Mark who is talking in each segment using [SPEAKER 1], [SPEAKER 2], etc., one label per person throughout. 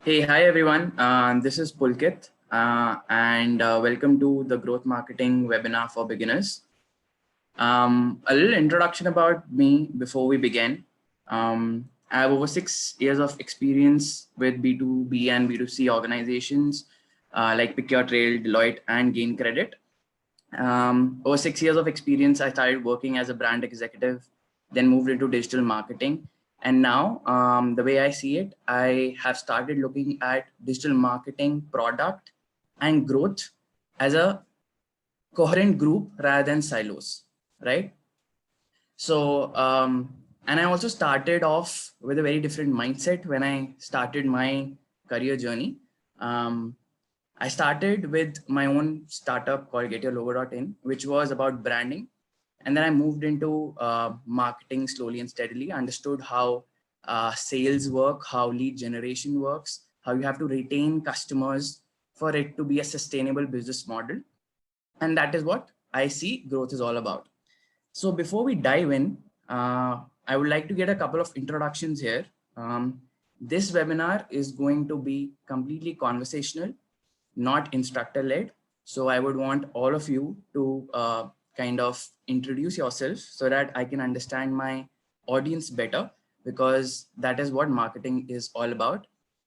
[SPEAKER 1] Hi everyone. This is Pulkit and welcome to the Growth Marketing webinar for beginners. A little introduction about me before we begin. I have over 6 years of experience with B2B and B2C organizations like Pick-Your-Trail, Deloitte and Gain Credit. Over 6 years of experience, I started working as a brand executive, then moved into digital marketing. And now the way I see it, I have started looking at digital marketing product and growth as a coherent group rather than silos, right? So, and I also started off with a very different mindset when I started my career journey. I started with my own startup called GetYourLogo.in, which was about branding. And then I moved into marketing slowly and steadily, understood how sales work, how lead generation works, how you have to retain customers for it to be a sustainable business model. And that is what I see growth is all about. So before we dive in, I would like to get a couple of introductions here. This webinar is going to be completely conversational, not instructor led. So I would want all of you to kind of introduce yourself so that I can understand my audience better, because that is what marketing is all about,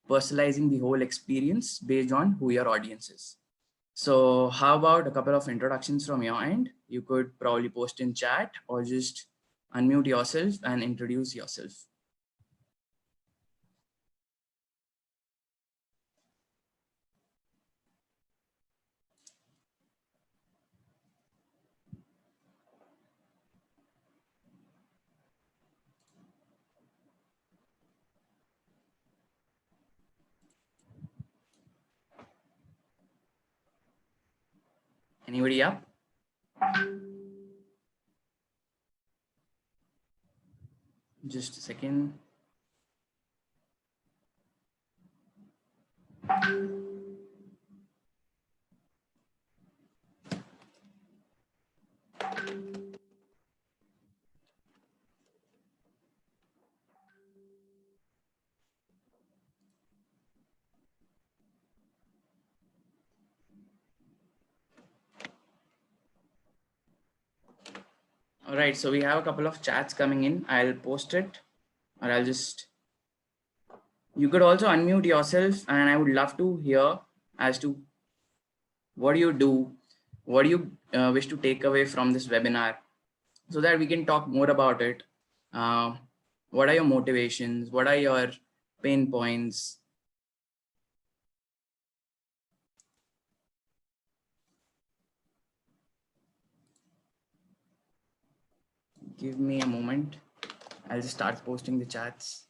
[SPEAKER 1] personalizing the whole experience based on who your audience is. So how about a couple of introductions from your end? You could probably post in chat or just unmute yourself and introduce yourself. Anybody up? Just a second. All right, so we have a couple of chats coming in. I'll post it, or I'll just, you could also unmute yourself, and I would love to hear as to what do you do, what do you wish to take away from this webinar, so that we can talk more about it. What are your motivations? What are your pain points? Give me a moment. I'll just start posting the chats.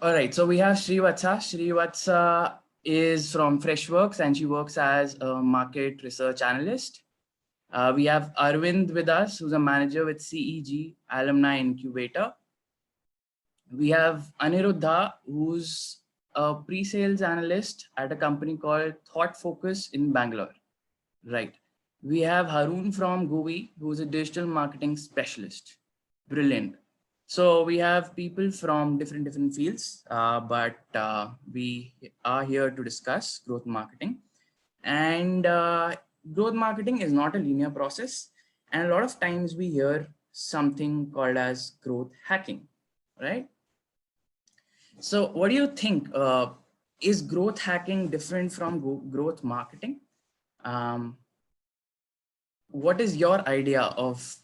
[SPEAKER 1] All right, so we have Srivatsa. Srivatsa is from Freshworks and she works as a market research analyst. We have Arvind with us, who's a manager with CEG Alumni Incubator. We have Aniruddha, who's a pre-sales analyst at a company called Thought Focus in Bangalore. Right. We have Harun from GUVi, who's a digital marketing specialist. Brilliant. So we have people from different fields, but we are here to discuss growth marketing. And growth marketing is not a linear process. And a lot of times we hear something called as growth hacking, right? So what do you think? Is growth hacking different from growth marketing? What is your idea of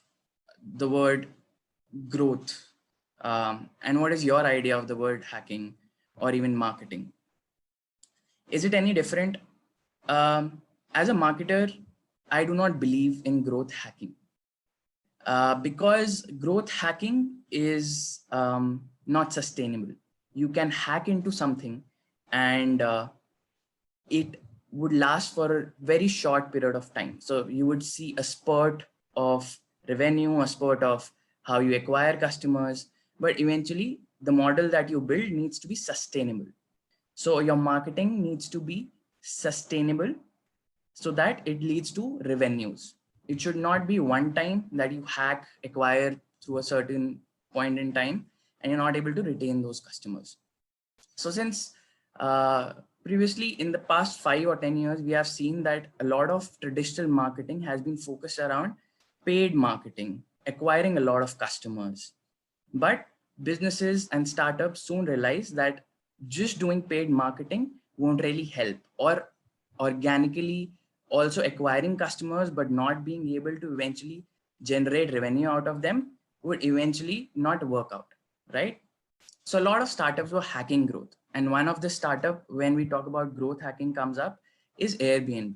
[SPEAKER 1] the word growth? And what is your idea of the word hacking or even marketing? Is it any different? As a marketer, I do not believe in growth hacking because growth hacking is not sustainable. You can hack into something and it would last for a very short period of time. So you would see a spurt of revenue, a spurt of how you acquire customers, but eventually the model that you build needs to be sustainable. So your marketing needs to be sustainable so that it leads to revenues. It should not be one time that you hack, acquire through a certain point in time, and you're not able to retain those customers. So since previously in the past 5 or 10 years, we have seen that a lot of traditional marketing has been focused around paid marketing, acquiring a lot of customers. But businesses and startups soon realize that just doing paid marketing won't really help, or organically also acquiring customers but not being able to eventually generate revenue out of them would eventually not work out, right? So a lot of startups were hacking growth. And one of the startup, when we talk about growth hacking comes up, is Airbnb.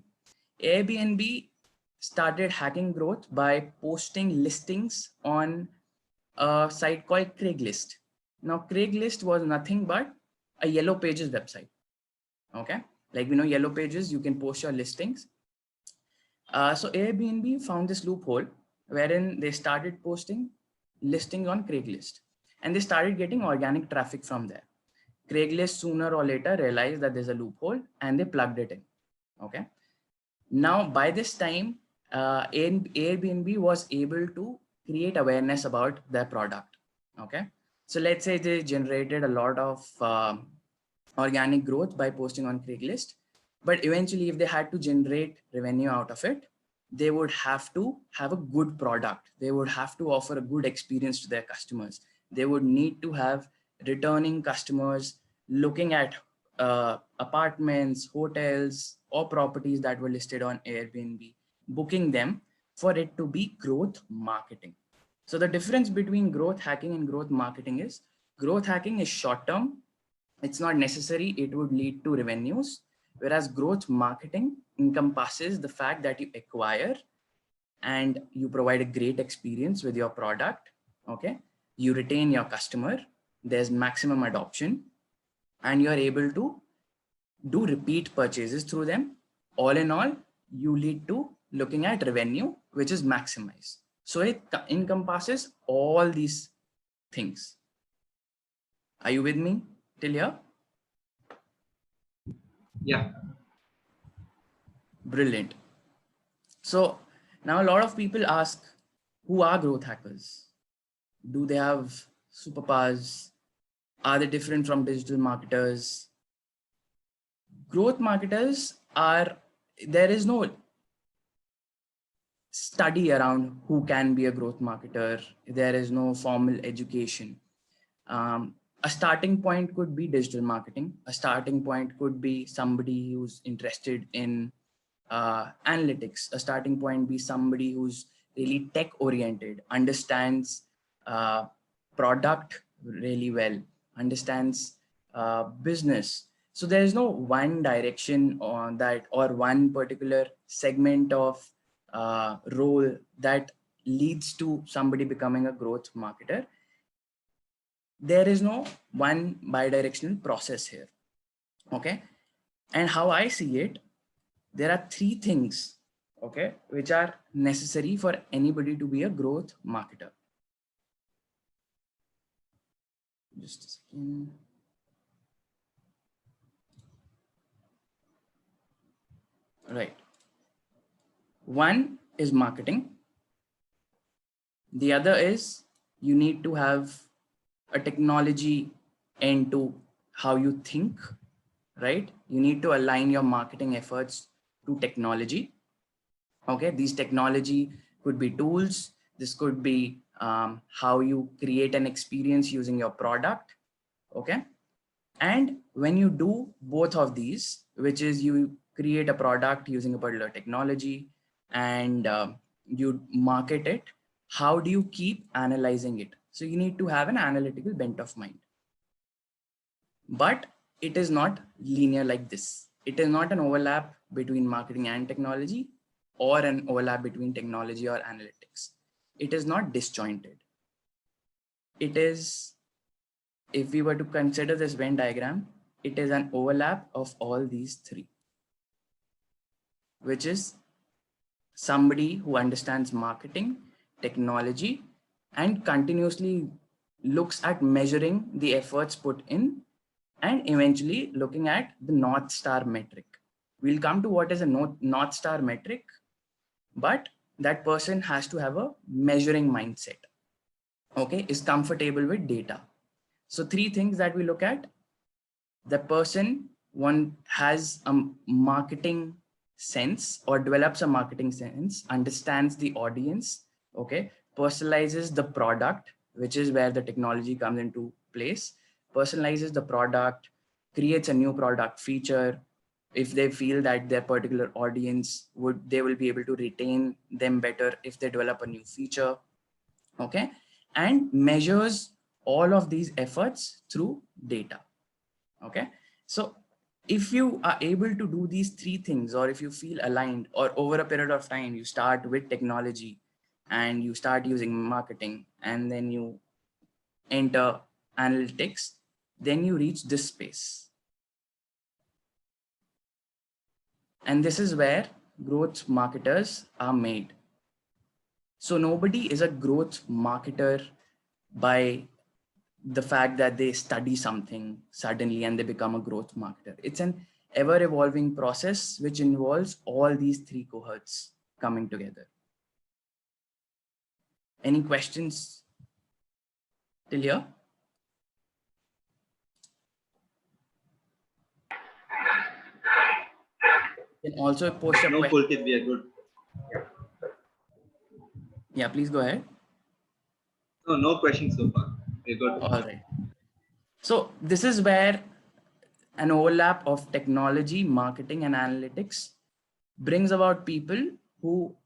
[SPEAKER 1] Airbnb started hacking growth by posting listings on a site called Craigslist. Now, Craigslist was nothing but a Yellow Pages website. Okay. Like, Yellow Pages, you can post your listings. So Airbnb found this loophole wherein they started posting listings on Craigslist, and they started getting organic traffic from there. Craigslist sooner or later realized that there's a loophole and they plugged it in. Okay. Now, by this time, Airbnb was able to create awareness about their product. Okay. So let's say they generated a lot of organic growth by posting on Craigslist. But eventually, if they had to generate revenue out of it, they would have to have a good product. They would have to offer a good experience to their customers. They would need to have returning customers looking at apartments, hotels, or properties that were listed on Airbnb, booking them for it to be growth marketing. So the difference between growth hacking and growth marketing is growth hacking is short term. It's not necessary. It would lead to revenues. Whereas growth marketing encompasses the fact that you acquire and you provide a great experience with your product. Okay. You retain your customer. There's maximum adoption and you're able to do repeat purchases through them. All in all, you lead to looking at revenue, which is maximized. So it encompasses all these things. Are you with me till here?
[SPEAKER 2] Yeah.
[SPEAKER 1] Brilliant. So now a lot of people ask, who are growth hackers? Do they have superpowers? Are they different from digital marketers? Growth marketers are, there is no study around who can be a growth marketer. There is no formal education. A starting point could be digital marketing. A starting point could be somebody who's interested in analytics. A starting point be somebody who's really tech oriented, understands product really well, understands business. So there is no one direction on that or one particular segment of role that leads to somebody becoming a growth marketer. There is no one bidirectional process here. Okay. And how I see it, there are 3 things, okay, which are necessary for anybody to be a growth marketer. Just a second. Right. One is marketing. The other is you need to have a technology end to how you think, right? You need to align your marketing efforts to technology. Okay, these technology could be tools. This could be how you create an experience using your product. Okay, and when you do both of these, which is you create a product using a particular technology and you market it, how do you keep analyzing it? So you need to have an analytical bent of mind. But it is not linear like this. It is not an overlap between marketing and technology or an overlap between technology or analytics. It is not disjointed. It is, if we were to consider this Venn diagram, it is an overlap of all these 3, which is somebody who understands marketing, technology, and continuously looks at measuring the efforts put in and eventually looking at the North Star metric. We'll come to what is a North Star metric, but that person has to have a measuring mindset, okay, is comfortable with data. So 3 things that we look at: the person, one, has a marketing sense or develops a marketing sense, understands the audience, okay, personalizes the product, which is where the technology comes into place, personalizes the product, creates a new product feature. If they feel that their particular audience they will be able to retain them better if they develop a new feature, okay, and measures all of these efforts through data. Okay, so if you are able to do these 3 things, or if you feel aligned, or over a period of time you start with technology and you start using marketing and then you enter analytics, then you reach this space. And this is where growth marketers are made. So nobody is a growth marketer by the fact that they study something suddenly and they become a growth marketer. It's an ever evolving process which involves all these 3 cohorts coming together. Any questions till here? You can also post a
[SPEAKER 2] No, Pulkit, we are good.
[SPEAKER 1] Yeah, please go ahead.
[SPEAKER 2] No questions so far. We're good.
[SPEAKER 1] All right. So this is where an overlap of technology, marketing, and analytics brings about people who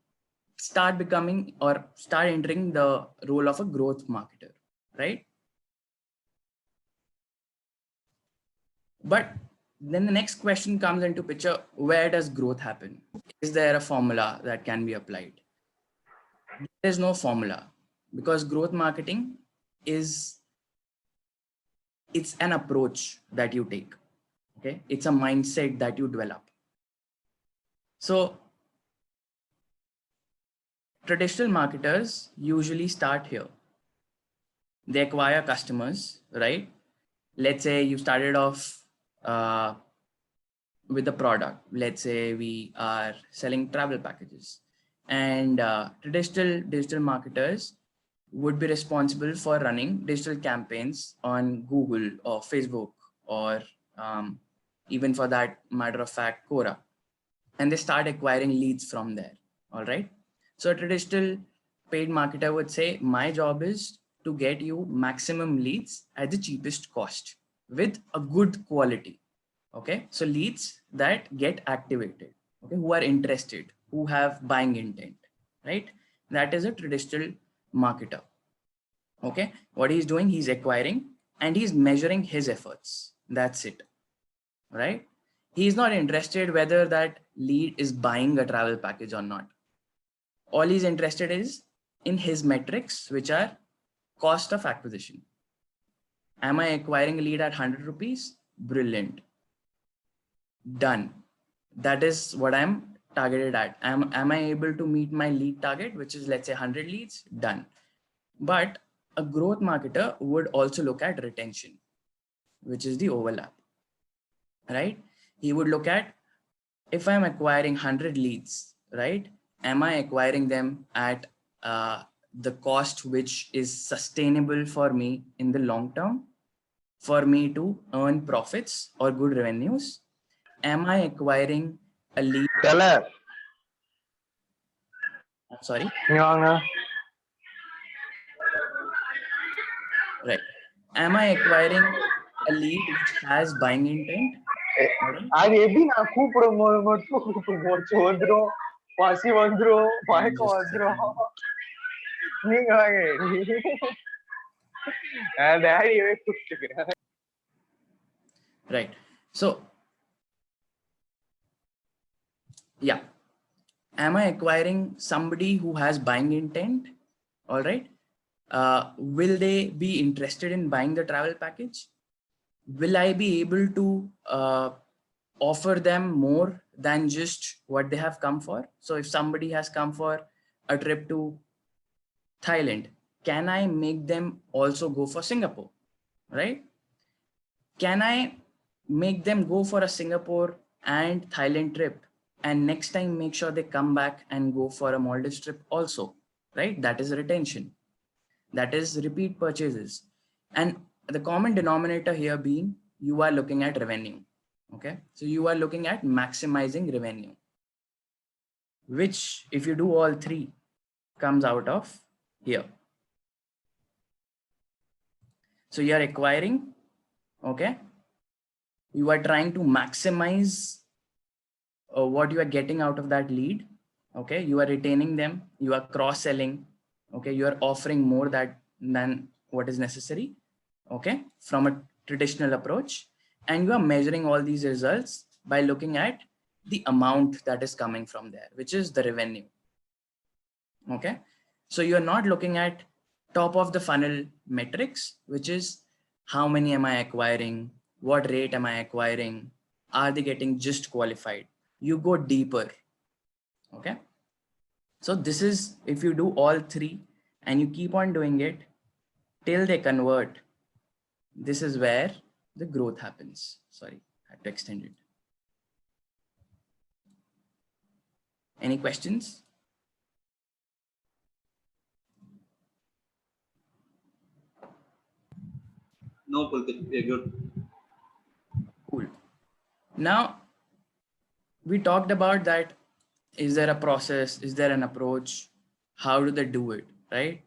[SPEAKER 1] start becoming or start entering the role of a growth marketer, right? But then the next question comes into picture: where does growth happen? Is there a formula that can be applied? There is no formula, because growth marketing it's an approach that you take. Okay, it's a mindset that you develop. So traditional marketers usually start here. They acquire customers, right? Let's say you started off with a product. Let's say we are selling travel packages, and traditional digital marketers would be responsible for running digital campaigns on Google or Facebook, or even for that matter of fact, Quora, and they start acquiring leads from there. All right. So a traditional paid marketer would say, my job is to get you maximum leads at the cheapest cost with a good quality. Okay, so leads that get activated, okay, who are interested, who have buying intent, right? That is a traditional marketer. Okay, what he's doing, he's acquiring and he's measuring his efforts. That's it, right? He's not interested whether that lead is buying a travel package or not. All he's interested is in his metrics, which are cost of acquisition. Am I acquiring a lead at 100 rupees? Brilliant. Done. That is what I'm targeted at. Am I able to meet my lead target, which is, let's say, 100 leads? Done. But a growth marketer would also look at retention, which is the overlap, right? He would look at, if I'm acquiring 100 leads, right? Am I acquiring them at the cost which is sustainable for me in the long term, for me to earn profits or good revenues? Am I acquiring a lead? I'm sorry. Right. Am I acquiring a lead which has buying intent?
[SPEAKER 3] அது எப்படி நான் கூப்பிடும் போது மட்டும் மூச்சு வந்துரும், பசி வந்துரும், மயக்கம் வந்துரும். நீங்க டேடியவே கூப்பிட்டுக்கிறேன்.
[SPEAKER 1] Right. So yeah, am I acquiring somebody who has buying intent? All right. Will they be interested in buying the travel package? Will I be able to offer them more than just what they have come for? So if somebody has come for a trip to Thailand, can I make them also go for Singapore, right? Can I make them go for a Singapore and Thailand trip, and next time make sure they come back and go for a Maldives trip also, right? That is retention. That is repeat purchases. And the common denominator here being you are looking at revenue. Okay. So you are looking at maximizing revenue, which if you do all three comes out of here. So you are acquiring, okay. You are trying to maximize what you are getting out of that lead. Okay. You are retaining them. You are cross-selling. Okay. You are offering more than what is necessary. Okay. From a traditional approach. And you are measuring all these results by looking at the amount that is coming from there, which is the revenue. Okay. So you're not looking at top of the funnel metrics, which is how many am I acquiring? What rate am I acquiring? Are they getting just qualified? You go deeper. Okay. So this is, if you do all three and you keep on doing it till they convert, this is where the growth happens. Sorry, I had to extend it. Any questions?
[SPEAKER 2] No, Pulkit, we're good.
[SPEAKER 1] Cool. Now, we talked about that. Is there a process? Is there an approach? How do they do it, right?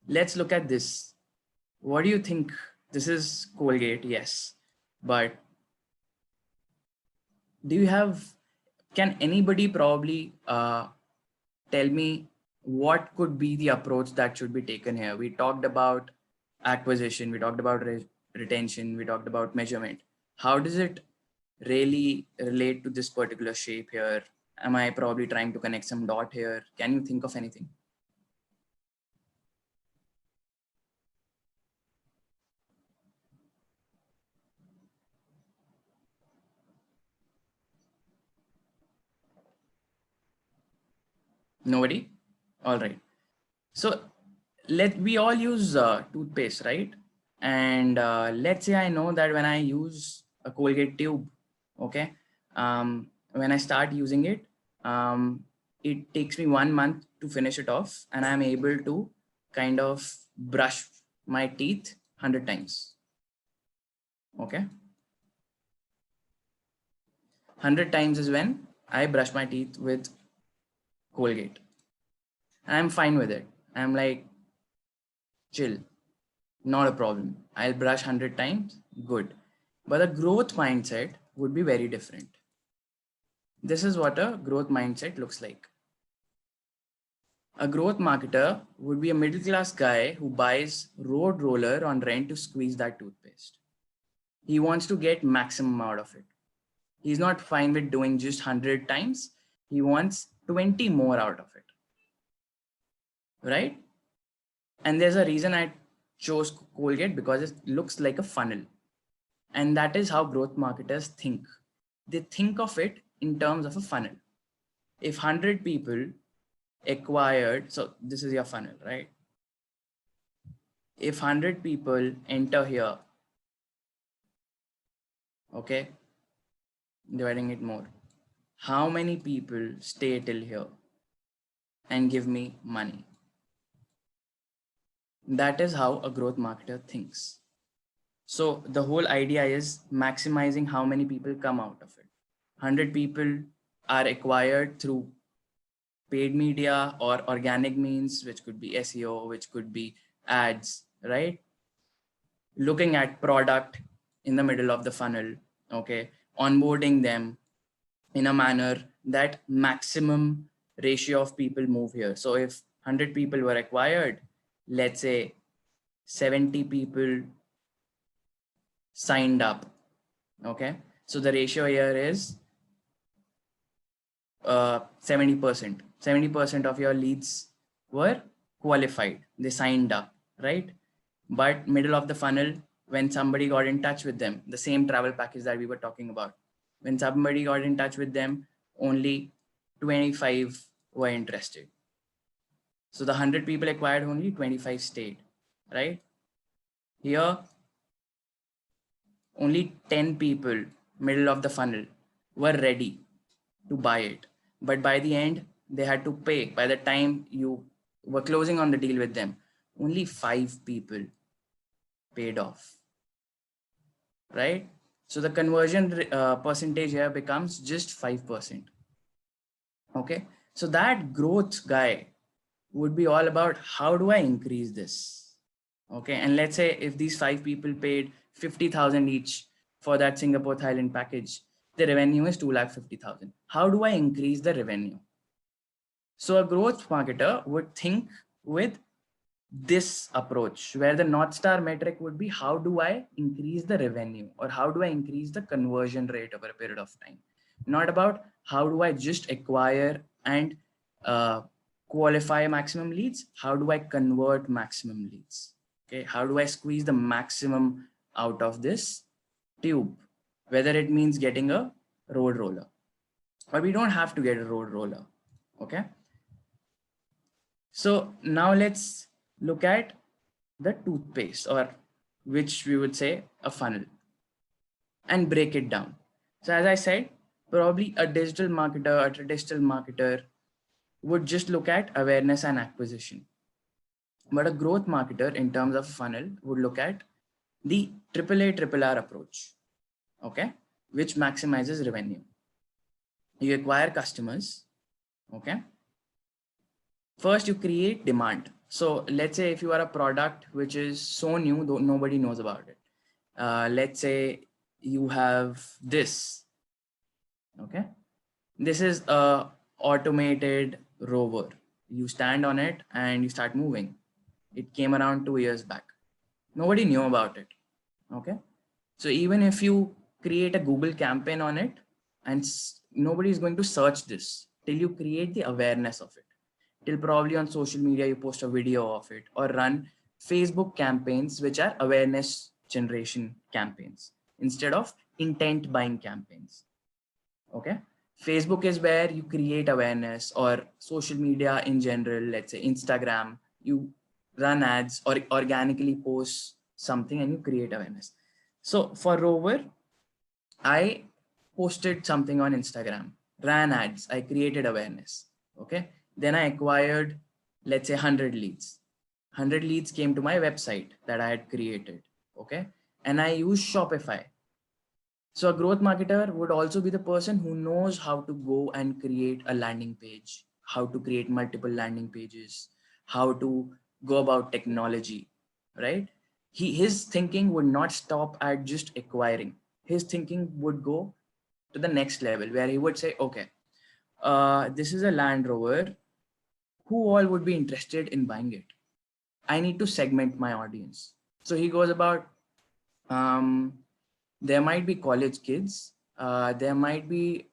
[SPEAKER 1] Let's look at this. What do you think? This is Colgate, yes. But do you have, can anybody probably tell me what could be the approach that should be taken here? We talked about acquisition, we talked about retention, we talked about measurement. How does it really relate to this particular shape here? Am I probably trying to connect some dot here? Can you think of anything? Nobody? All right. So we all use toothpaste, right? And let's say I know that when I use a Colgate tube, okay, when I start using it, it takes me 1 month to finish it off, and I'm able to kind of brush my teeth 100 times. Okay. 100 times is when I brush my teeth with Colgate. I'm fine with it. I'm like, chill, not a problem. I'll brush 100 times, good. But the growth mindset would be very different. This is what a growth mindset looks like. A growth marketer would be a middle class guy who buys road roller on rent to squeeze that toothpaste. He wants to get maximum out of it. He's not fine with doing just 100 times. He wants 20 more out of it. Right? And there's a reason I chose Colgate, because it looks like a funnel. And that is how growth marketers think. They think of it in terms of a funnel. If 100 people acquired, so this is your funnel, right? If 100 people enter here, okay, dividing it more, how many people stay till here and give me money? That is how a growth marketer thinks. So the whole idea is maximizing how many people come out of it. 100 people are acquired through paid media or organic means, which could be SEO, which could be ads, right? Looking at product in the middle of the funnel, okay? Onboarding them in a manner that maximum ratio of people move here. So if 100 people were acquired, let's say 70 people signed up, okay? So the ratio here is 70%. 70% of your leads were qualified. They signed up, right? But middle of the funnel, when somebody got in touch with them, the same travel package that we were talking about, when somebody got in touch with them, only 25 were interested. So the 100 people acquired, only 25 stayed, right? Here, only 10 people, middle of the funnel, were ready to buy it. But by the end, they had to pay. By the time you were closing on the deal with them, only 5 people paid off, right? So the conversion percentage here becomes just 5%. Okay. So that growth guy would be all about how do I increase this? Okay. And let's say if these 5 people paid 50,000 each for that Singapore Thailand package, the revenue is 2,50,000. How do I increase the revenue? So a growth marketer would think with this approach where the North Star metric would be how do I increase the revenue or how do I increase the conversion rate over a period of time? Not about how do I just acquire and qualify maximum leads. How do I convert maximum leads? Okay. How do I squeeze the maximum out of this tube? Whether it means getting a road roller, or we don't have to get a road roller. Okay. So now let's look at the toothpaste, or which we would say a funnel, and break it down. So as I said, probably a digital marketer, a traditional marketer would just look at awareness and acquisition. But a growth marketer in terms of funnel would look at the AAA approach, okay, which maximizes revenue. You acquire customers, okay. First, you create demand. So let's say if you are a product which is so new, though nobody knows about it. Let's say you have this, okay. This is a automated rover. You stand on it and you start moving. It came around 2 years back. Nobody knew about it, okay. So even if you create a Google campaign on it, and nobody is going to search this till you create the awareness of it. Till probably on social media, you post a video of it or run Facebook campaigns, which are awareness generation campaigns instead of intent buying campaigns. Okay. Facebook is where you create awareness, or social media in general, let's say Instagram, you run ads or organically post something and you create awareness. So for Rover, I posted something on Instagram, ran ads, I created awareness. Okay. Then I acquired, let's say 100 leads. 100 leads came to my website that I had created. Okay. And I use Shopify. So a growth marketer would also be the person who knows how to go and create a landing page, how to create multiple landing pages, how to go about technology, right? His thinking would not stop at just acquiring. His thinking would go to the next level where he would say, okay, this is a Land Rover. Who all would be interested in buying it? I need to segment my audience. So he goes about, there might be college kids, there might be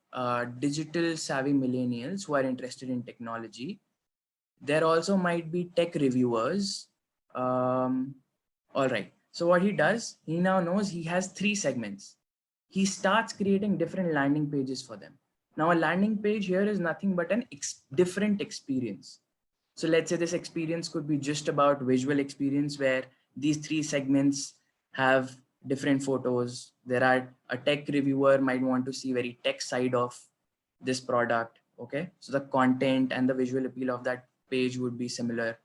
[SPEAKER 1] digital savvy millennials who are interested in technology. There also might be tech reviewers. All right. So what he does, he now knows he has 3 segments. He starts creating different landing pages for them. Now a landing page here is nothing but an different experience. So let's say this experience could be just about visual experience where these 3 segments have different photos. There are a tech reviewer might want to see very tech side of this product. Okay. So the content and the visual appeal of that page would be similar.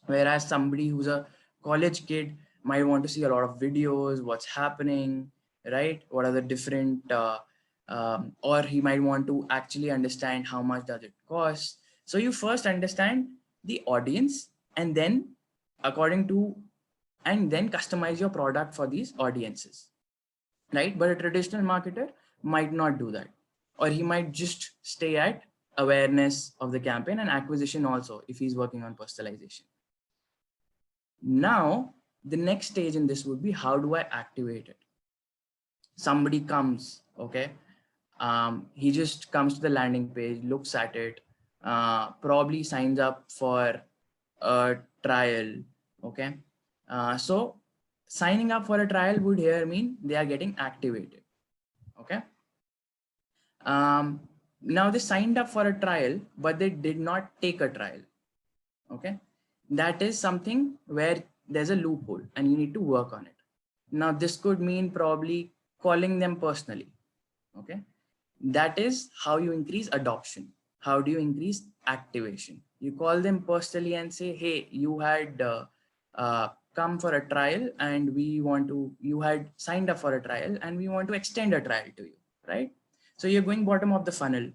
[SPEAKER 1] Whereas somebody who's a college kid might want to see a lot of videos, what's happening, right? What are the different, or he might want to actually understand how much does it cost. So you first understand the audience and then customize your product for these audiences, right? But a traditional marketer might not do that, or he might just stay at awareness of the campaign and acquisition also if he's working on personalization. Now, the next stage in this would be, how do I activate it? Somebody comes, okay. He just comes to the landing page, looks at it, probably signs up for a trial. Okay. So signing up for a trial would here mean they are getting activated. Okay. Now they signed up for a trial, but they did not take a trial. Okay. That is something where there's a loophole and you need to work on it. Now this could mean probably calling them personally. Okay. That is how you increase adoption. How do you increase activation? You call them personally and say, hey, you had come for a trial and you had signed up for a trial and we want to extend a trial to you, right? So you're going bottom of the funnel,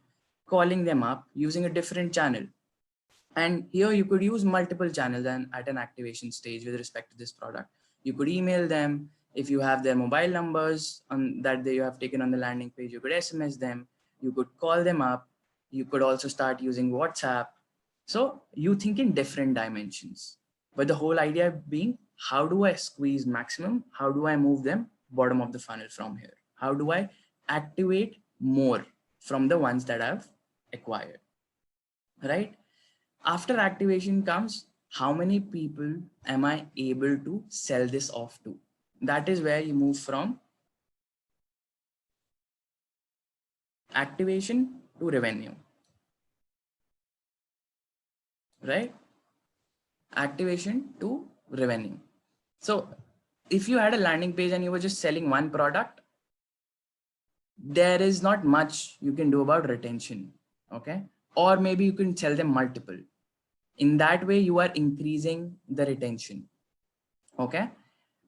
[SPEAKER 1] calling them up using a different channel. And here you could use multiple channels and at an activation stage with respect to this product. You could email them. If you have their mobile numbers that you have taken on the landing page, you could SMS them, you could call them up. You could also start using WhatsApp. So you think in different dimensions, but the whole idea being, how do I squeeze maximum? How do I move them bottom of the funnel from here? How do I activate more from the ones that I've acquired, right? After activation comes, how many people am I able to sell this off to? That is where you move from activation to revenue, right? Activation to revenue. So if you had a landing page and you were just selling one product, there is not much you can do about retention. Okay. Or maybe you can sell them multiple. In that way, you are increasing the retention. Okay.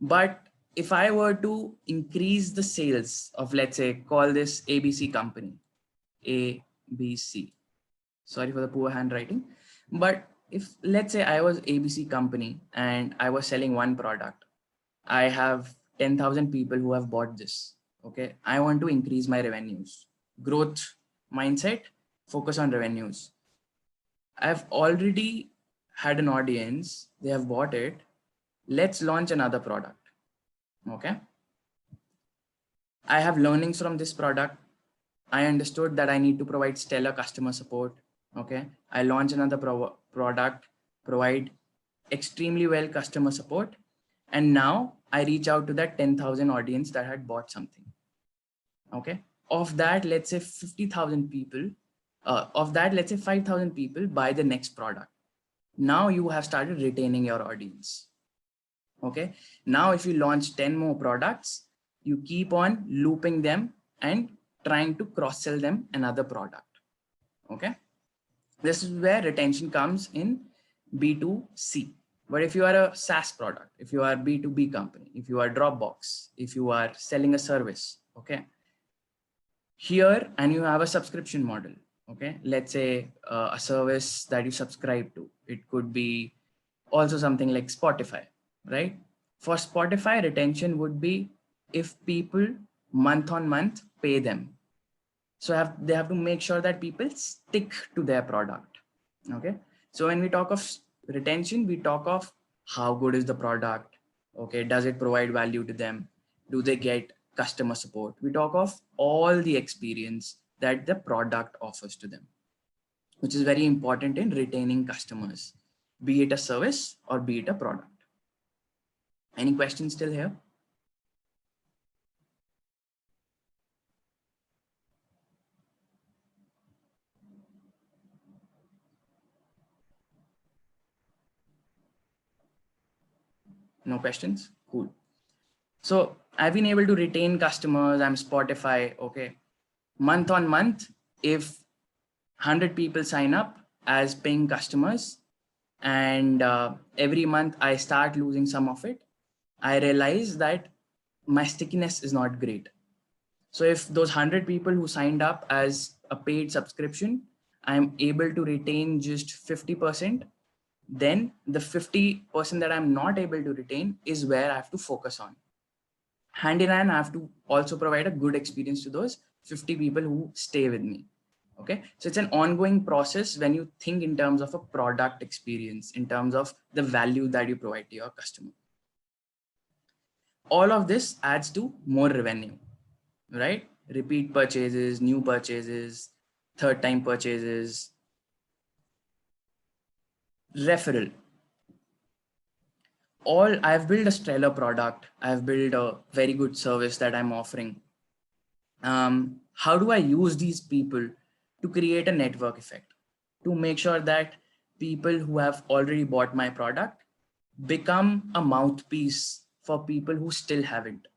[SPEAKER 1] But if I were to increase the sales of, let's say, call this ABC company, ABC, sorry for the poor handwriting, but if let's say I was ABC company and I was selling one product, I have 10,000 people who have bought this. Okay. I want to increase my revenues, growth mindset, focus on revenues. I've already had an audience. They have bought it. Let's launch another product. Okay. I have learnings from this product. I understood that I need to provide stellar customer support. Okay. I launch another product, provide extremely well customer support. And now I reach out to that 10,000 audience that had bought something. Okay. Of that, let's say 50,000 people, of that, let's say 5,000 people buy the next product. Now you have started retaining your audience. Okay. Now, if you launch 10 more products, you keep on looping them and trying to cross-sell them another product. Okay. This is where retention comes in B2C. But if you are a SaaS product, if you are B2B company, if you are Dropbox, if you are selling a service, okay, here, and you have a subscription model. Okay. Let's say a service that you subscribe to, it could be also something like Spotify, right? For Spotify, retention would be if people month on month pay them. So they have to make sure that people stick to their product. Okay. So when we talk of retention, we talk of how good is the product. Okay. Does it provide value to them? Do they get customer support? We talk of all the experience that the product offers to them, which is very important in retaining customers, be it a service or be it a product. Any questions still here? No questions? Cool. So I've been able to retain customers. I'm Spotify. Okay. Month on month, if 100 people sign up as paying customers and every month I start losing some of it, I realize that my stickiness is not great. So if those 100 people who signed up as a paid subscription, I'm able to retain just 50%, then the 50% that I'm not able to retain is where I have to focus on. Hand in hand, I have to also provide a good experience to those 50 people who stay with me. Okay. So it's an ongoing process when you think in terms of a product experience, in terms of the value that you provide to your customer. All of this adds to more revenue, right? Repeat purchases, new purchases, third time purchases, referral. I've built a stellar product. I've built a very good service that I'm offering. How do I use these people to create a network effect, to make sure that people who have already bought my product become a mouthpiece for people who still haven't,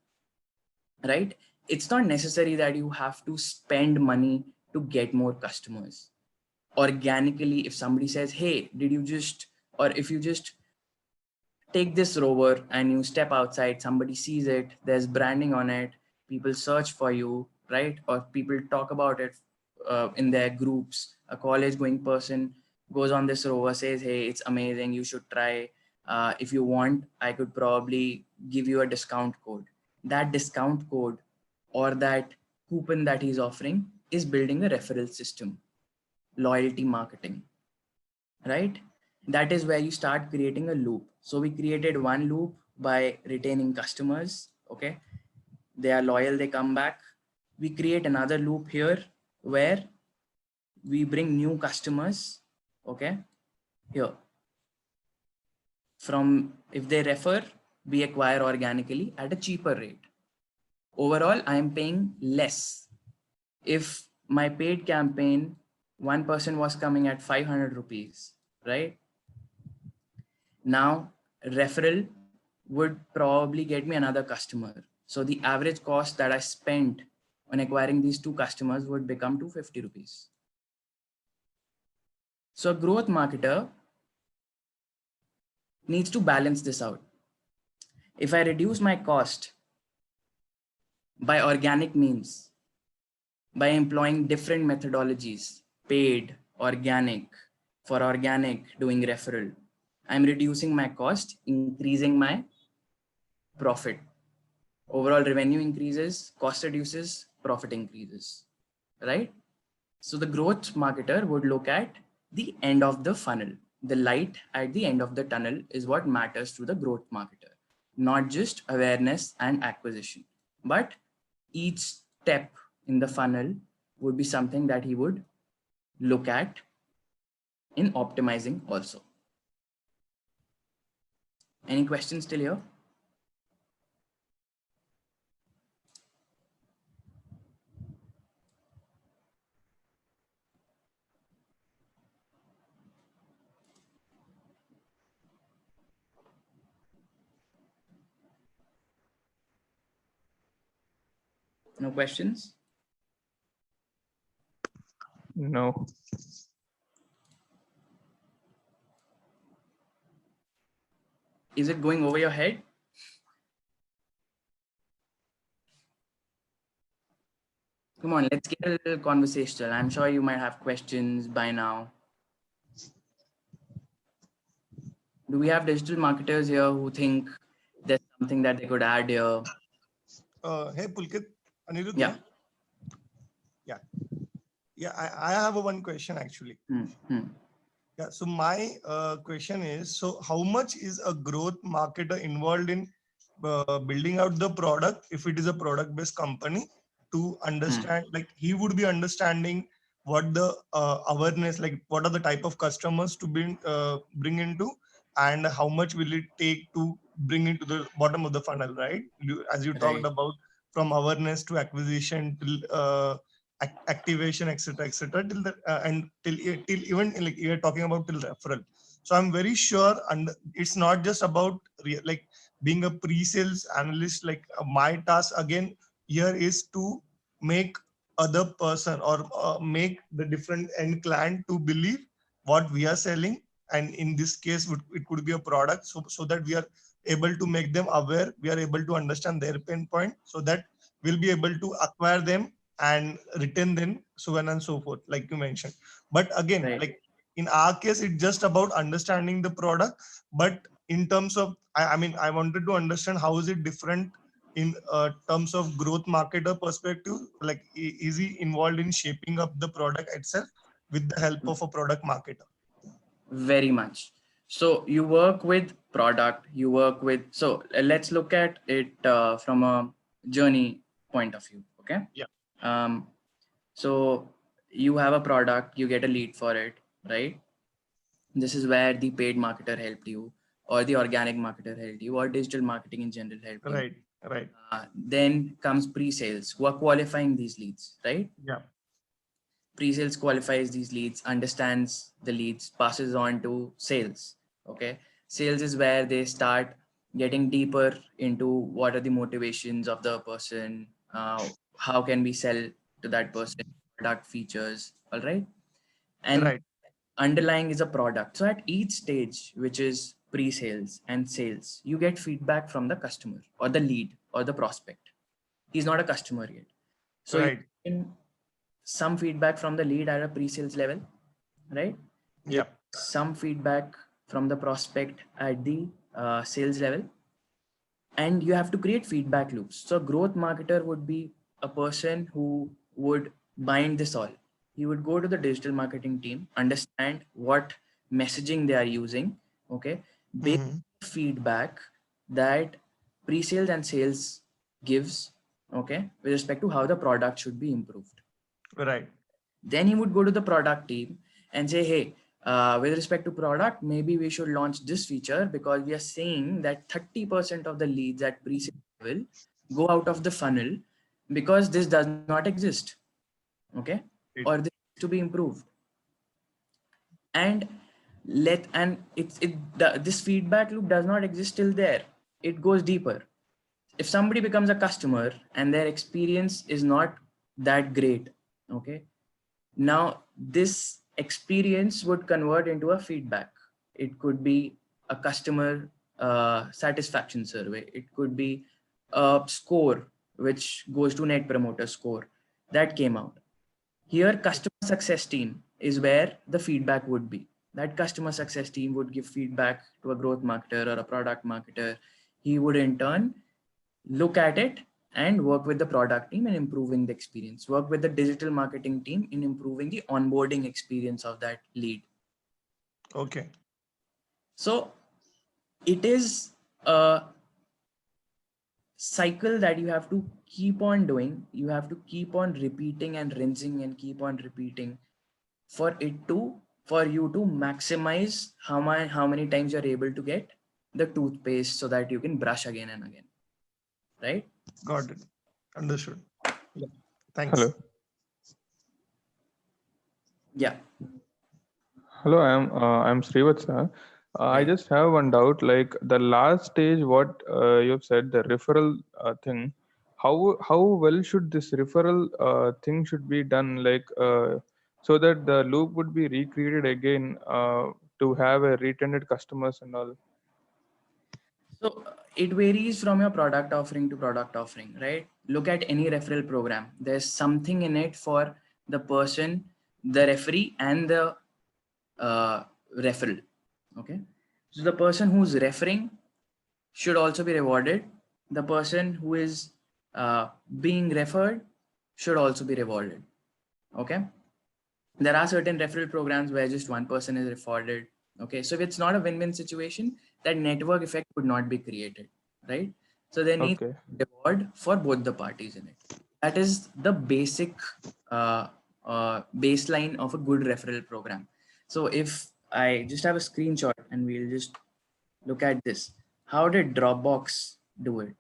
[SPEAKER 1] right? It's not necessary that you have to spend money to get more customers. Organically, if somebody says, hey, did you just, or if you just take this rover and you step outside, somebody sees it, there's branding on it, people search for you, right? Or people talk about it in their groups. A college going person goes on this rover, says, hey, it's amazing, you should try. If you want, I could probably give you a discount code. That discount code or that coupon that he's offering is building a referral system, loyalty marketing, right? That is where you start creating a loop. So we created one loop by retaining customers. Okay. They are loyal, they come back. We create another loop here where we bring new customers. Okay. Here. From if they refer, we acquire organically at a cheaper rate. Overall, I am paying less. If my paid campaign, one person was coming at 500 rupees, right? Now, referral would probably get me another customer. So the average cost that I spent on acquiring these two customers would become 250 rupees. So a growth marketer needs to balance this out. If I reduce my cost by organic means, by employing different methodologies, paid, organic, for organic, doing referral, I'm reducing my cost, increasing my profit. Overall revenue increases, cost reduces, profit increases, right? So the growth marketer would look at the end of the funnel. The light at the end of the tunnel is what matters to the growth marketer, not just awareness and acquisition, but each step in the funnel would be something that he would look at in optimizing also. Any questions still here? No questions?
[SPEAKER 3] No.
[SPEAKER 1] Is it going over your head? Come on, let's get a little conversational. I'm sure you might have questions by now. Do we have digital marketers here who think there's something that they could add here?
[SPEAKER 4] Hey, Pulkit, Anirudh?
[SPEAKER 1] Yeah.
[SPEAKER 4] Yeah, I have one question actually. Yeah, so my question is, so how much is a growth marketer involved in building out the product if it is a product-based company to understand, like he would be understanding what the awareness, like what are the type of customers to bring into, and how much will it take to bring into the bottom of the funnel, right? As you talked about, from awareness to acquisition till activation, etc., till the and till even like you're talking about till referral. So I'm very sure, and it's not just about like being a pre-sales analyst. Like my task again here is to make other person or make the different end client to believe what we are selling, and in this case it could be a product, so that we are able to make them aware, we are able to understand their pain point, so that we'll be able to acquire them and retain them, so on and so forth, like you mentioned. But again, like in our case, it's just about understanding the product. But in terms of, I mean, I wanted to understand how is it different in terms of growth marketer perspective. Like, is he involved in shaping up the product itself with the help of a product marketer?
[SPEAKER 1] Very much. So you work with product, you work with, so let's look at it from a journey point of view. Okay.
[SPEAKER 4] Yeah.
[SPEAKER 1] So you have a product, you get a lead for it, right? This is where the paid marketer helped you, or the organic marketer helped you, or digital marketing in general helped you.
[SPEAKER 4] Right.
[SPEAKER 1] Then comes pre-sales, who are qualifying these leads, right?
[SPEAKER 4] Yeah.
[SPEAKER 1] Pre-sales qualifies these leads, understands the leads, passes on to sales. Okay. Sales is where they start getting deeper into what are the motivations of the person, how can we sell to that person, product features, all right? And
[SPEAKER 4] Right.
[SPEAKER 1] underlying is a product. So at each stage, which is pre-sales and sales, you get feedback from the customer or the lead or the prospect. He's not a customer yet. So you
[SPEAKER 4] Right.
[SPEAKER 1] get some feedback from the lead at a pre-sales level, right?
[SPEAKER 4] Yep.
[SPEAKER 1] Some feedback from the prospect at the sales level, and you have to create feedback loops. So growth marketer would be a person who would bind this all. He would go to the digital marketing team, understand what messaging they are using, okay, based
[SPEAKER 4] Mhm.
[SPEAKER 1] on feedback that pre-sales and sales gives, okay, with respect to how the product should be improved.
[SPEAKER 4] Right.
[SPEAKER 1] Then he would go to the product team and say, hey, with respect to product, maybe we should launch this feature because we are seeing that 30% of the leads at pre-sale level go out of the funnel because this does not exist. Okay. Or this needs to be improved. And this feedback loop does not exist till there. It goes deeper. If somebody becomes a customer and their experience is not that great, okay, now this experience would convert into a feedback. It could be a customer satisfaction survey. It could be a score which goes to net promoter score that came out. Here, customer success team is where the feedback would be. That customer success team would give feedback to a growth marketer or a product marketer. He would in turn look at it and work with the product team in improving the experience, work with the digital marketing team in improving the onboarding experience of that lead.
[SPEAKER 4] Okay.
[SPEAKER 1] So it is a cycle that you have to keep on doing. You have to keep on repeating and rinsing and keep on repeating for you to maximize how many times you're able to get the toothpaste so that you can brush again and again. Right?
[SPEAKER 4] Got it. Understood. Yeah. Thanks.
[SPEAKER 5] Hello.
[SPEAKER 1] Yeah.
[SPEAKER 5] Hello, I'm Srivatsa. I
[SPEAKER 1] Right.
[SPEAKER 5] just have one doubt. Like the last stage, what you've said, the referral thing. How well should this referral thing should be done? Like so that the loop would be recreated again to have a retented customers and all.
[SPEAKER 1] So it varies from your product offering to product offering, right? Look at any referral program. There's something in it for the person, the referee, and the referral. Okay. So the person who's referring should also be rewarded. The person who is being referred should also be rewarded. Okay. There are certain referral programs where just one person is rewarded. Okay. So if it's not a win-win situation, that network effect would not be created, right? So there needs
[SPEAKER 5] Okay.
[SPEAKER 1] reward for both the parties in it. That is the basic baseline of a good referral program. So if I just have a screenshot and we'll just look at this, how did Dropbox do it?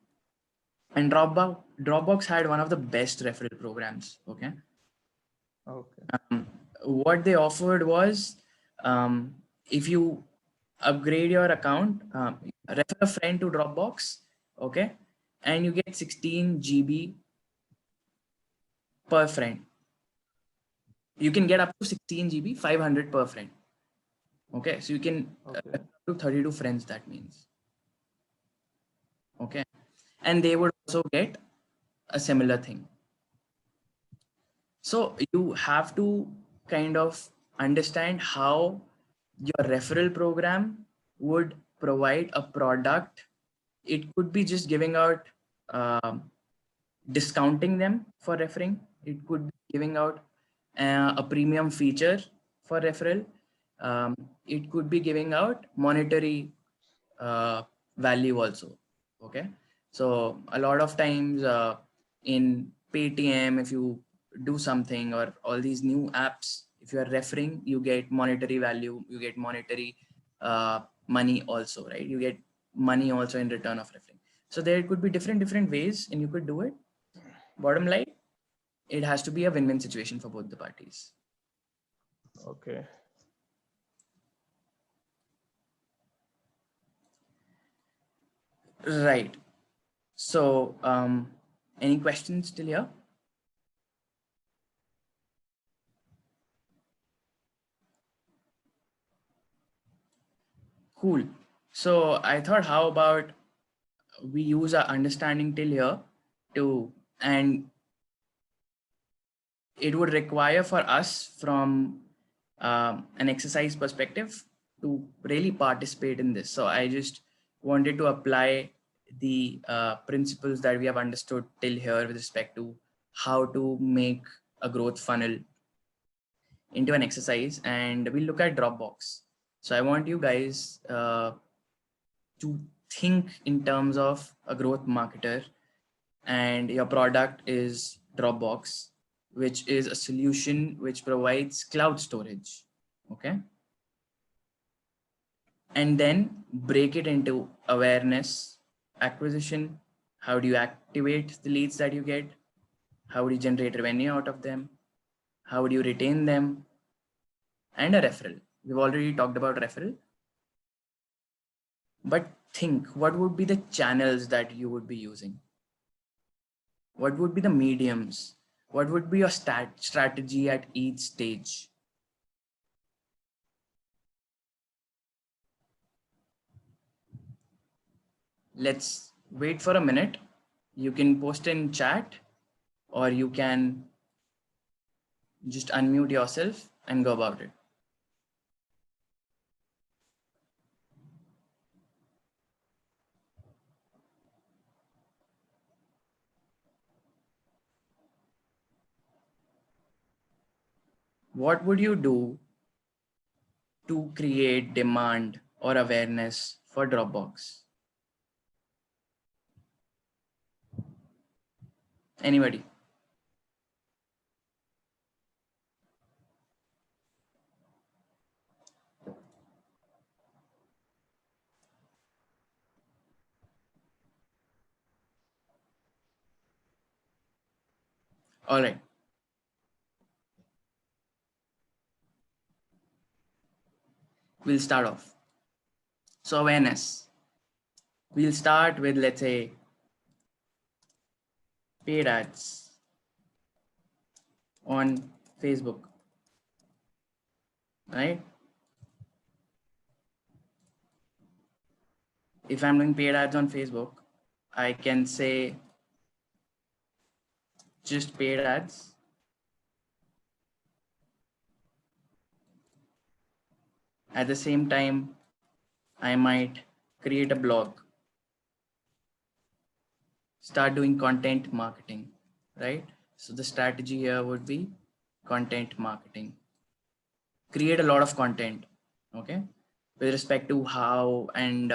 [SPEAKER 1] And Dropbox had one of the best referral programs. Okay.
[SPEAKER 5] Okay.
[SPEAKER 1] What they offered was, if you upgrade your account, refer a friend to Dropbox, okay, and you get 16 GB per friend. You can get up to 16 GB, 500 per friend. Okay, so you can
[SPEAKER 5] Okay.
[SPEAKER 1] to 32 friends, that means. Okay, and they would also get a similar thing. So you have to kind of understand how your referral program would provide a product. It could be just giving out, discounting them for referring. It could be giving out a premium feature for referral. It could be giving out monetary value also. Okay. So a lot of times in Paytm, if you do something, or all these new apps, if you are referring, you get monetary value, you get monetary money also, right? You get money also in return of referring. So there could be different ways and you could do it. Bottom line, it has to be a win-win situation for both the parties.
[SPEAKER 5] Okay.
[SPEAKER 1] Right. So, any questions till here? Cool. So I thought, how about we use our understanding till here and it would require for us from an exercise perspective to really participate in this. So I just wanted to apply the principles that we have understood till here with respect to how to make a growth funnel into an exercise, and we'll look at Dropbox. So I want you guys to think in terms of a growth marketer, and your product is Dropbox, which is a solution which provides cloud storage. Okay. And then break it into awareness, acquisition. How do you activate the leads that you get? How do you generate revenue out of them? How do you retain them? And a referral. We've already talked about referral. But think, what would be the channels that you would be using? What would be the mediums? What would be your strategy at each stage? Let's wait for a minute. You can post in chat, or you can just unmute yourself and go about it. What would you do to create demand or awareness for Dropbox? Anybody? All right. We'll start off. So awareness. We'll start with, let's say, paid ads on Facebook, right? If I'm doing paid ads on Facebook, I can say just paid ads. At the same time, I might create a blog, start doing content marketing, right? So the strategy here would be content marketing. Create a lot of content, okay? With respect to how and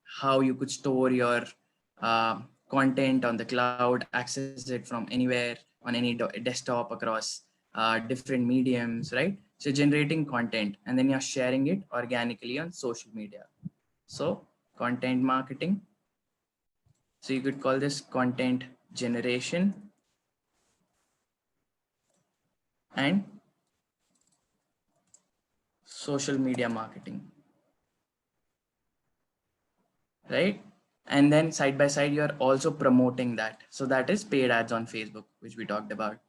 [SPEAKER 1] how you could store your content on the cloud, access it from anywhere on any desktop across different mediums, right? So generating content and then you're sharing it organically on social media. So content marketing. So you could call this content generation and social media marketing, right? And then side by side, you're also promoting that. So that is paid ads on Facebook, which we talked about,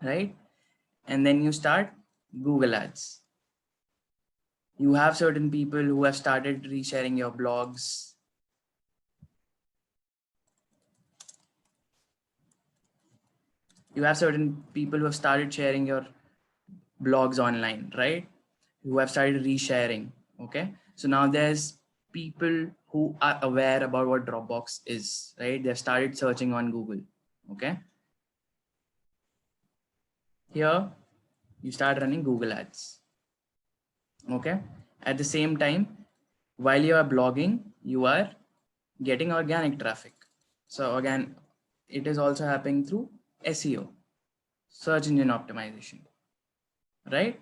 [SPEAKER 1] right? And then you start Google ads. You have certain people who have started resharing your blogs. You have certain people who have started sharing your blogs online, right? Who have started resharing. Okay. So now there's people who are aware about what Dropbox is, right? They've started searching on Google. Okay. Here you start running Google ads. Okay. At the same time, while you are blogging, you are getting organic traffic. So again, it is also happening through SEO, search engine optimization, right?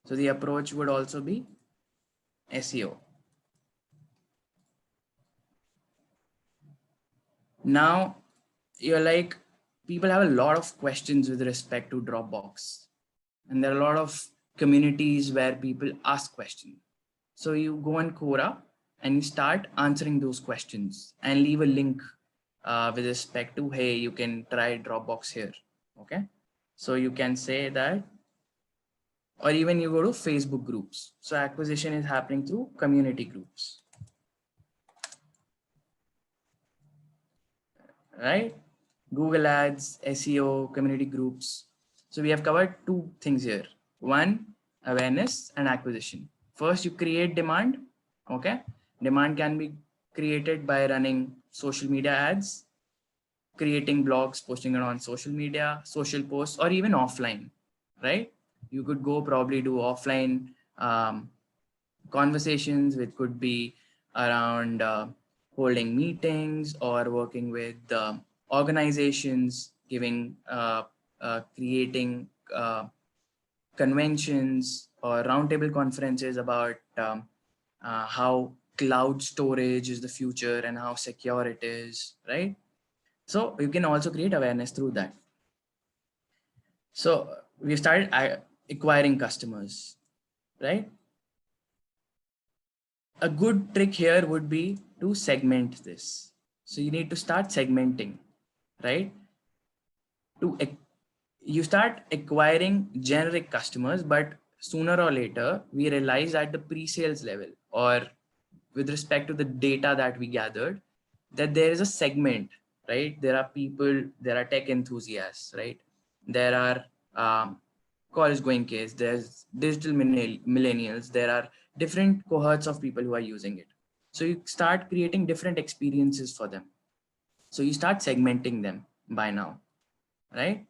[SPEAKER 1] So the approach would also be SEO. Now you're like, people have a lot of questions with respect to Dropbox, and there are a lot of communities where people ask questions. So you go on Quora and you start answering those questions and leave a link with respect to, hey, you can try Dropbox here. Okay. So you can say that, or even you go to Facebook groups. So acquisition is happening through community groups, right? Google Ads, SEO, community groups. So we have covered two things here. One, awareness and acquisition. First, you create demand. Okay. Demand can be created by running social media ads, creating blogs, posting it on social media, social posts, or even offline, right? You could go probably do offline conversations, which could be around holding meetings or working with organizations, creating conventions or roundtable conferences about how cloud storage is the future and how secure it is, right? So you can also create awareness through that. So we started acquiring customers, right? A good trick here would be to segment this. So you need to start segmenting, right? You start acquiring generic customers, but sooner or later we realize at the pre-sales level or with respect to the data that we gathered that there is a segment, right? There are people, there are tech enthusiasts, right? There are college going kids, there's digital millennials, there are different cohorts of people who are using it. So you start creating different experiences for them. So you start segmenting them by now, right?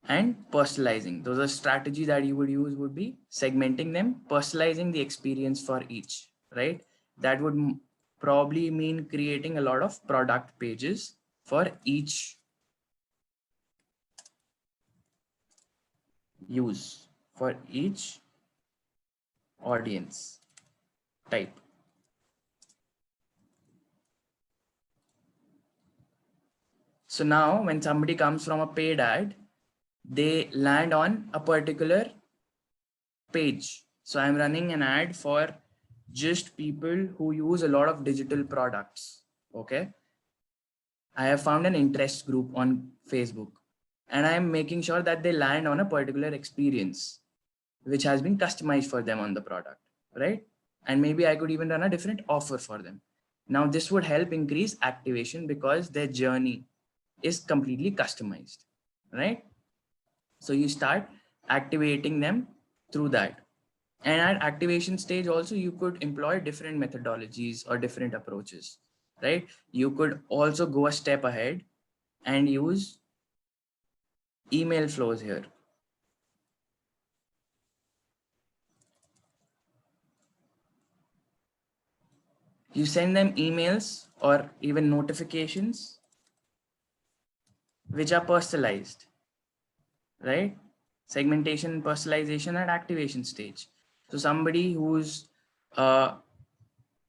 [SPEAKER 1] And personalizing. Those are strategies that you would use would be segmenting them, personalizing the experience for each, right? That would probably mean creating a lot of product pages for each use, for each audience type. So now when somebody comes from a paid ad, they land on a particular page. So I'm running an ad for just people who use a lot of digital products. Okay. I have found an interest group on Facebook and I'm making sure that they land on a particular experience, which has been customized for them on the product, right? And maybe I could even run a different offer for them. Now this would help increase activation because their journey is completely customized, right? So you start activating them through that. And at activation stage also, you could employ different methodologies or different approaches, right? You could also go a step ahead and use email flows here. You send them emails or even notifications which are personalized, right? Segmentation and personalization at activation stage. So somebody who's a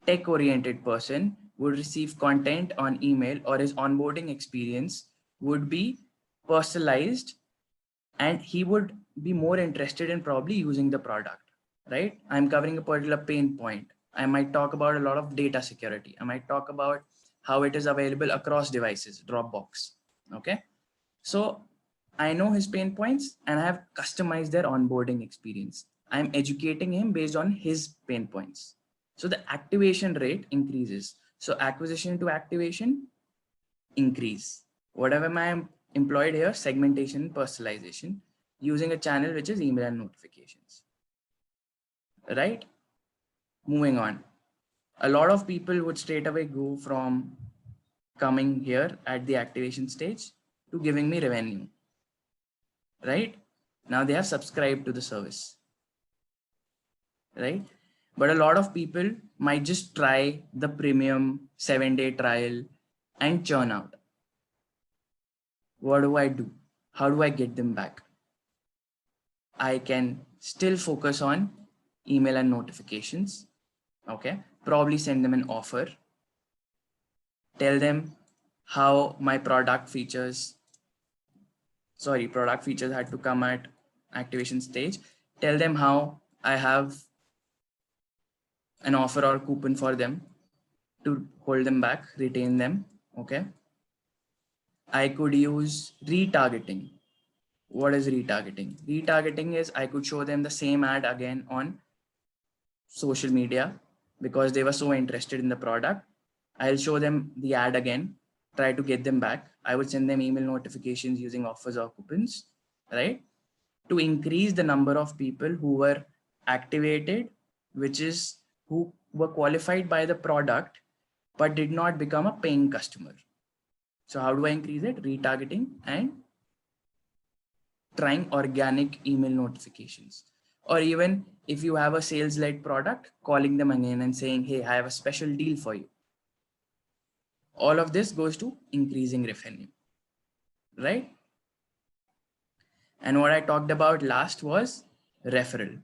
[SPEAKER 1] tech-oriented person would receive content on email, or his onboarding experience would be personalized and he would be more interested in probably using the product, right? I'm covering a particular pain point. I might talk about a lot of data security. I might talk about how it is available across devices, Dropbox. Okay. So I know his pain points and I have customized their onboarding experience. I'm educating him based on his pain points. So the activation rate increases. So acquisition to activation increase. Whatever I'm employed here, segmentation, personalization, using a channel which is email and notifications. Right? Moving on. A lot of people would straight away go from coming here at the activation stage to giving me revenue. Right? Now they have subscribed to the service. Right? But a lot of people might just try the premium 7-day trial and churn out. What do I do? How do I get them back? I can still focus on email and notifications. Okay. Probably send them an offer. Tell them how my product features had to come at activation stage. Tell them how I have an offer or coupon for them to hold them back, retain them. Okay. I could use retargeting. What is retargeting? Retargeting is I could show them the same ad again on social media because they were so interested in the product. I'll show them the ad again, try to get them back. I would send them email notifications using offers or coupons, right? To increase the number of people who were activated, which is who were qualified by the product, but did not become a paying customer. So how do I increase it? Retargeting and trying organic email notifications. Or even if you have a sales-led product, calling them again and saying, hey, I have a special deal for you. All of this goes to increasing revenue, right? And what I talked about last was referral.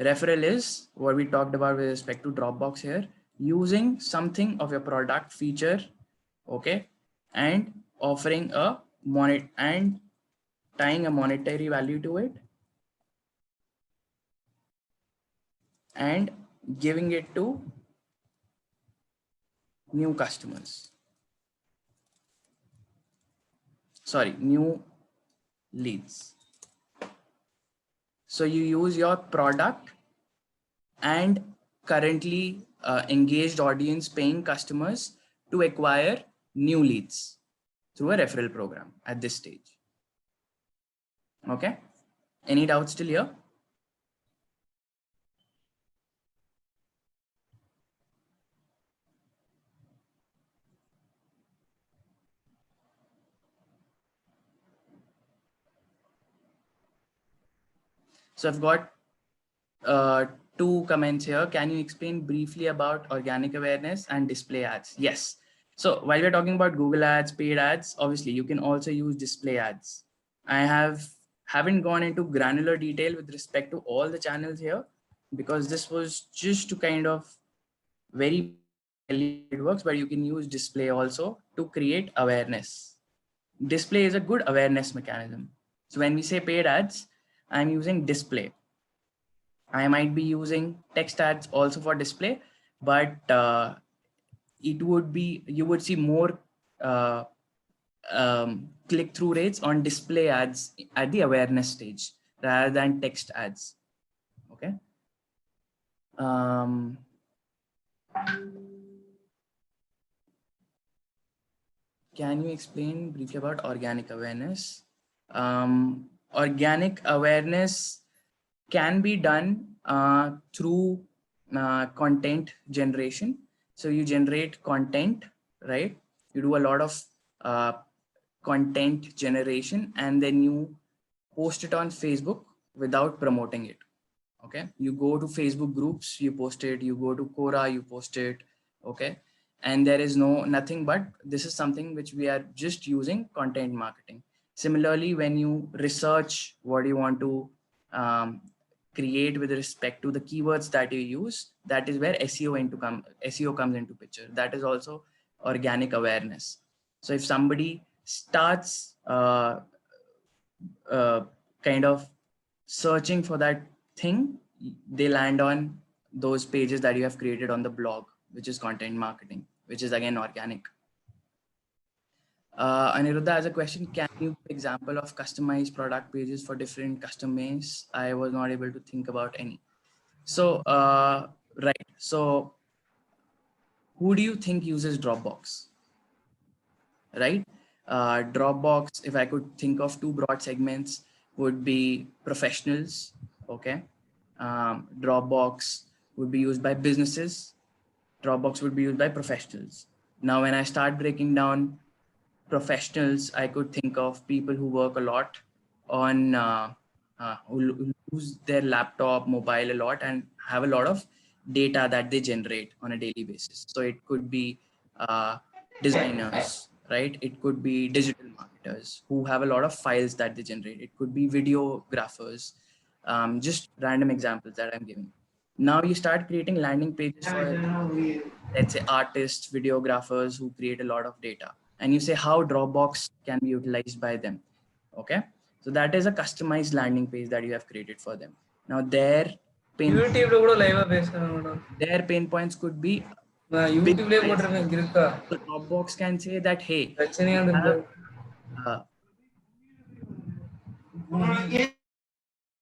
[SPEAKER 1] Referral is what we talked about with respect to Dropbox here, using something of your product feature, okay, and offering a and tying a monetary value to it and giving it to new customers. Sorry, new leads. So you use your product and currently engaged audience paying customers to acquire new leads through a referral program at this stage. Okay. Any doubts still here? So I've got two comments here. Can you explain briefly about organic awareness and display ads? Yes. So while we're talking about Google ads, paid ads, obviously you can also use display ads. I haven't gone into granular detail with respect to all the channels here because this was just to kind of very it works, but you can use display also to create awareness. Display is a good awareness mechanism. So when we say paid ads, I'm using display. I might be using text ads also for display, but it would be, you would see more click-through rates on display ads at the awareness stage rather than text ads. Okay. Can you explain briefly about organic awareness? Organic awareness can be done through content generation. So you generate content, right? You do a lot of content generation and then you post it on Facebook without promoting it. Okay. You go to Facebook groups, you post it, you go to Quora, you post it. Okay. And there is nothing but this is something which we are just using content marketing. Similarly, when you research what you want to create with respect to the keywords that you use, that is where SEO comes into picture. That is also organic awareness. So if somebody starts kind of searching for that thing, they land on those pages that you have created on the blog, which is content marketing, which is again organic. Aniruddha has a question. Can you give an example of customized product pages for different customers? I was not able to think about any. So, right. So who do you think uses Dropbox? Right? Dropbox, if I could think of two broad segments, would be professionals. Okay. Dropbox would be used by businesses. Dropbox would be used by professionals. Now, when I start breaking down professionals, I could think of people who work a lot on, who use their laptop, mobile a lot and have a lot of data that they generate on a daily basis. So it could be designers, right? It could be digital marketers who have a lot of files that they generate. It could be videographers, just random examples that I'm giving. Now you start creating landing pages for, let's say, artists, videographers who create a lot of data. And you say how Dropbox can be utilized by them. Okay. So that is a customized landing page that you have created for them. Now there, pain,
[SPEAKER 6] YouTube lo kuda live pesana.
[SPEAKER 1] their pain points could be
[SPEAKER 6] YouTube le potranga girka.
[SPEAKER 1] The Dropbox can say that, hey,
[SPEAKER 6] Prachane
[SPEAKER 1] we
[SPEAKER 6] andhu.
[SPEAKER 1] have,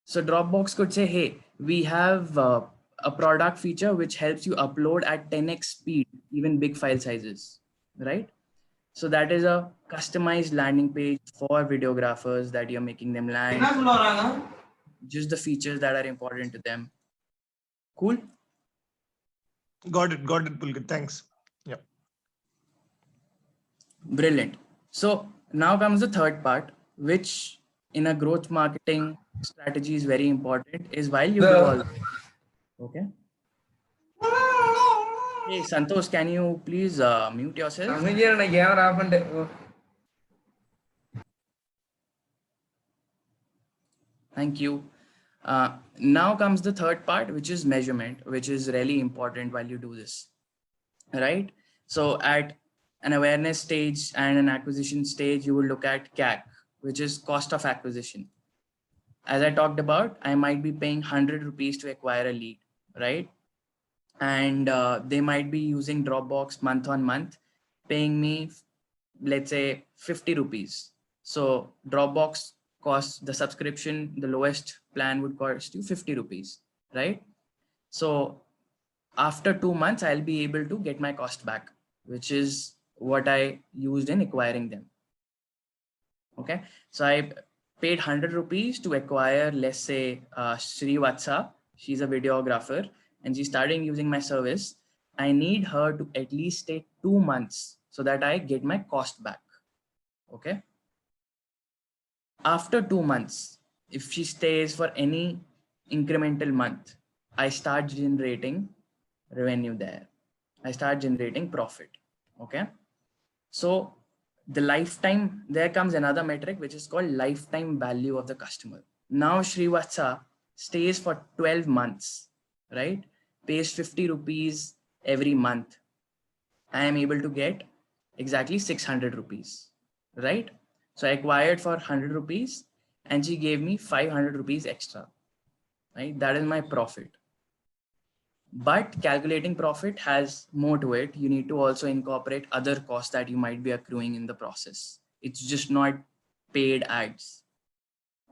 [SPEAKER 1] so Dropbox could say, hey, we have a product feature which helps you upload at 10x speed, even big file sizes, right? So that is a customized landing page for videographers that you're making them land. Just the features that are important to them. Cool.
[SPEAKER 4] Got it, Pulkit. Thanks. Yeah.
[SPEAKER 1] Brilliant. So now comes the third part, which in a growth marketing strategy is very important, is while you do all. Okay. Hey, Santosh, can you please mute yourself? Thank you. Now comes the third part, which is measurement, which is really important while you do this, right? So at an awareness stage and an acquisition stage, you will look at CAC, which is cost of acquisition. As I talked about, I might be paying 100 rupees to acquire a lead, right? And they might be using Dropbox month on month, paying me, let's say 50 rupees. So Dropbox costs the subscription, the lowest plan would cost you 50 rupees, right? So after 2 months, I'll be able to get my cost back, which is what I used in acquiring them. Okay, so I paid 100 rupees to acquire, let's say, Srivatsa. She's a videographer and she's starting using my service. I need her to at least stay 2 months so that I get my cost back. Okay. After 2 months, if she stays for any incremental month, I start generating revenue there. I start generating profit. Okay. So the lifetime, there comes another metric, which is called lifetime value of the customer. Now Srivatsa stays for 12 months, right? Pays 50 rupees every month. I am able to get exactly 600 rupees, right? So I acquired for 100 rupees and she gave me 500 rupees extra, right? That is my profit. But calculating profit has more to it. You need to also incorporate other costs that you might be accruing in the process. It's just not paid ads.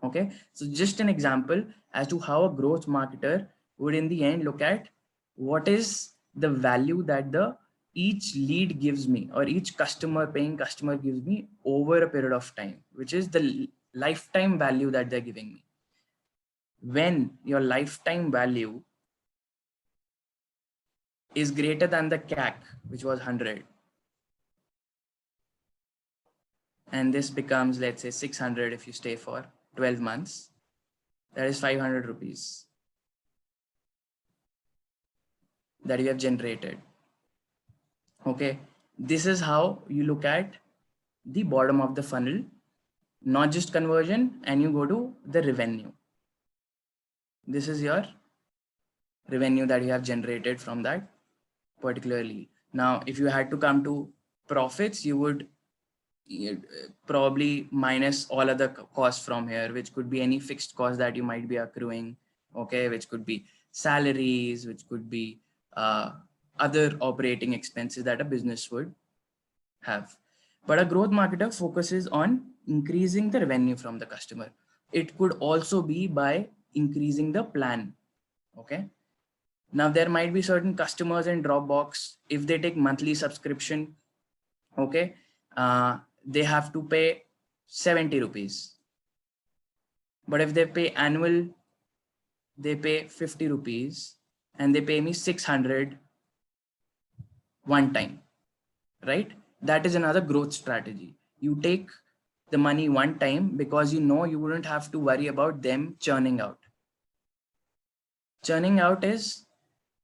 [SPEAKER 1] Okay, so just an example as to how a growth marketer would in the end look at what is the value that each lead gives me, or each paying customer gives me over a period of time, which is the lifetime value that they're giving me. When your lifetime value is greater than the CAC, which was 100, and this becomes, let's say, 600 if you stay for 12 months, that is 500 rupees that you have generated. Okay, this is how you look at the bottom of the funnel, not just conversion, and you go to the revenue. This is your revenue that you have generated from that particular lead. Now, if you had to come to profits, you would probably minus all other costs from here, which could be any fixed cost that you might be accruing. Okay, which could be salaries, which could be other operating expenses that a business would have. But a growth marketer focuses on increasing the revenue from the customer. It could also be by increasing the plan. Okay. Now there might be certain customers in Dropbox, if they take monthly subscription, okay, they have to pay 70 rupees. But if they pay annual, they pay 50 rupees and they pay me 600 one time, right? That is another growth strategy. You take the money one time because you know you wouldn't have to worry about them churning out. Churning out is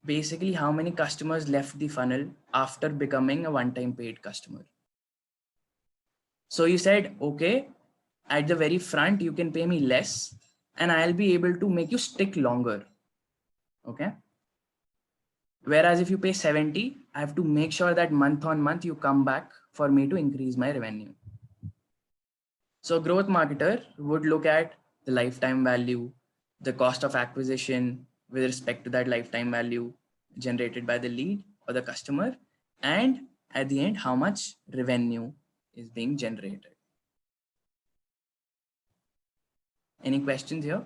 [SPEAKER 1] basically how many customers left the funnel after becoming a one-time paid customer. So you said, okay, at the very front, you can pay me less and I'll be able to make you stick longer. Okay. Whereas if you pay 70, I have to make sure that month on month you come back for me to increase my revenue. So growth marketer would look at the lifetime value, the cost of acquisition, with respect to that lifetime value generated by the lead or the customer, and at the end, how much revenue is being generated. Any questions here?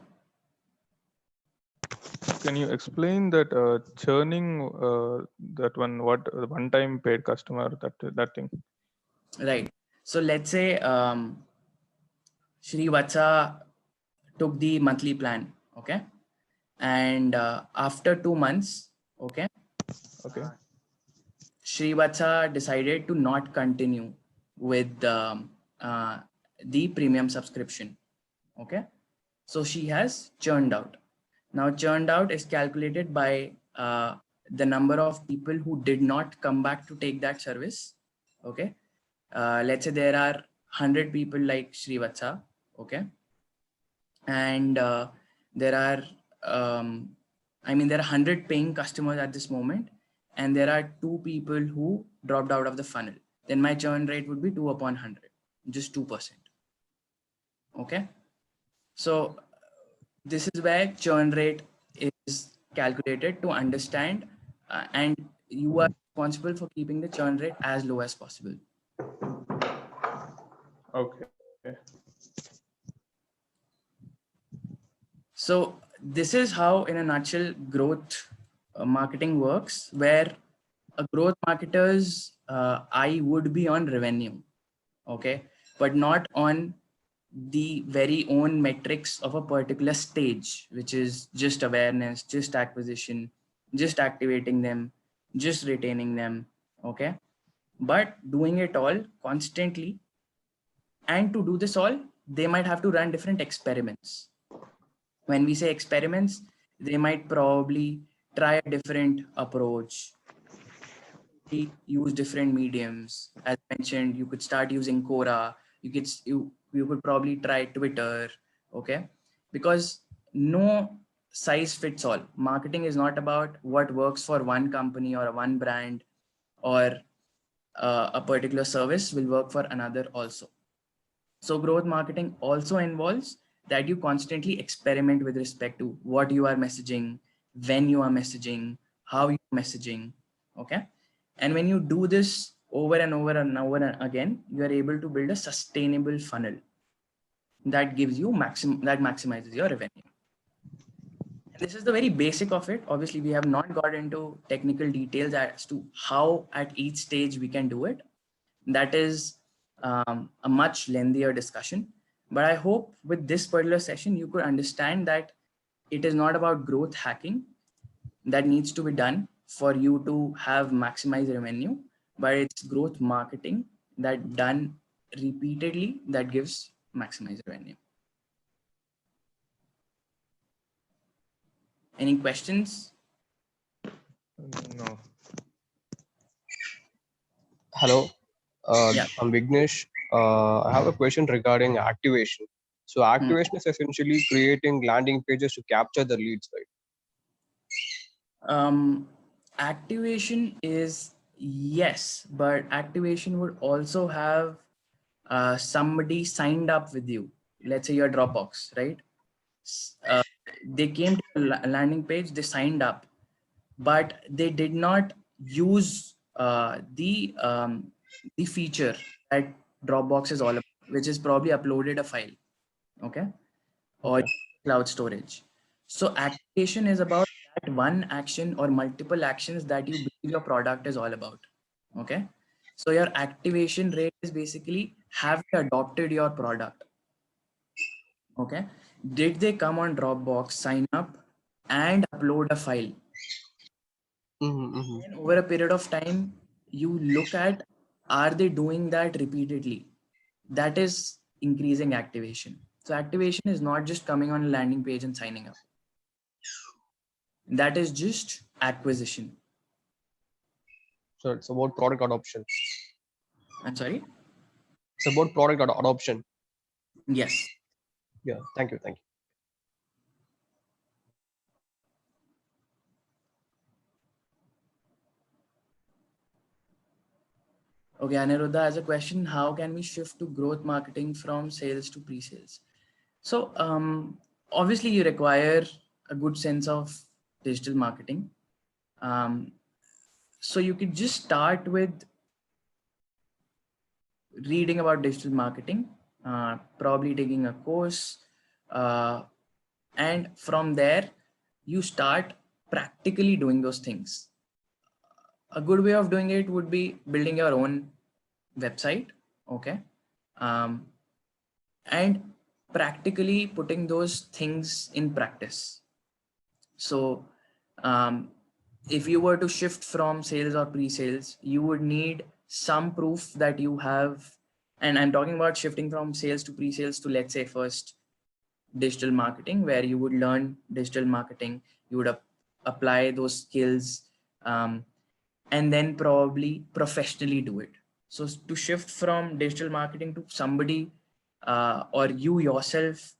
[SPEAKER 5] Can you explain that churning, that one-time paid customer, that thing?
[SPEAKER 1] Right. So let's say Shri Vatsa took the monthly plan, okay? And after 2 months, okay, Srivatsa decided to not continue with the premium subscription. Okay, so she has churned out. Now, churned out is calculated by the number of people who did not come back to take that service. Okay, let's say there are 100 people like Srivatsa. Okay, and there are there are 100 paying customers at this moment, and there are 2 people who dropped out of the funnel. Then my churn rate would be 2 upon 100, just 2%. Okay, so this is where churn rate is calculated to understand, and you are responsible for keeping the churn rate as low as possible.
[SPEAKER 5] Okay.
[SPEAKER 1] So this is how, in a nutshell, growth marketing works, where a growth marketer's eye would be on revenue, okay, but not on the very own metrics of a particular stage, which is just awareness, just acquisition, just activating them, just retaining them, okay, but doing it all constantly. And to do this all, they might have to run different experiments. When we say experiments, they might probably try a different approach, use different mediums. As mentioned, you could start using Quora. You could probably try Twitter. Okay, because no size fits all. Marketing is not about what works for one company or one brand, or a particular service will work for another also. So growth marketing also involves that you constantly experiment with respect to what you are messaging, when you are messaging, how you are messaging. Okay. And when you do this over and over and over and again, you are able to build a sustainable funnel that gives you that maximizes your revenue. And this is the very basic of it. Obviously, we have not got into technical details as to how at each stage we can do it. That is a much lengthier discussion. But I hope with this particular session, you could understand that it is not about growth hacking that needs to be done for you to have maximized revenue, but it's growth marketing that done repeatedly that gives maximized revenue. Any questions?
[SPEAKER 5] No.
[SPEAKER 7] Hello,
[SPEAKER 1] Yeah.
[SPEAKER 7] I'm Vignesh. I have a question regarding activation. So activation is essentially creating landing pages to capture the leads, right?
[SPEAKER 1] Activation is yes, but activation would also have somebody signed up with you. Let's say your Dropbox, right? They came to a landing page, they signed up, but they did not use the feature that Dropbox is all about, which is probably uploaded a file, okay, or cloud storage. So activation is about that one action or multiple actions that you believe your product is all about, okay. So your activation rate is basically, have they adopted your product? Okay. Did they come on Dropbox, sign up, and upload a file? And over a period of time, you look at, are they doing that repeatedly? That is increasing activation. So activation is not just coming on a landing page and signing up. That is just acquisition.
[SPEAKER 7] So it's about product adoption.
[SPEAKER 1] I'm sorry?
[SPEAKER 7] It's about product adoption.
[SPEAKER 1] Yes.
[SPEAKER 7] Yeah, thank you.
[SPEAKER 1] Okay, Aniruddha has a question. How can we shift to growth marketing from sales to pre-sales? So obviously you require a good sense of digital marketing. So you could just start with reading about digital marketing, probably taking a course, and from there you start practically doing those things. A good way of doing it would be building your own website, okay, and practically putting those things in practice. So if you were to shift from sales or pre-sales, you would need some proof that you have, and I'm talking about shifting from sales to pre-sales to, let's say, first digital marketing, where you would learn digital marketing, you would apply those skills, and then probably professionally do it. So to shift from digital marketing to somebody or you yourself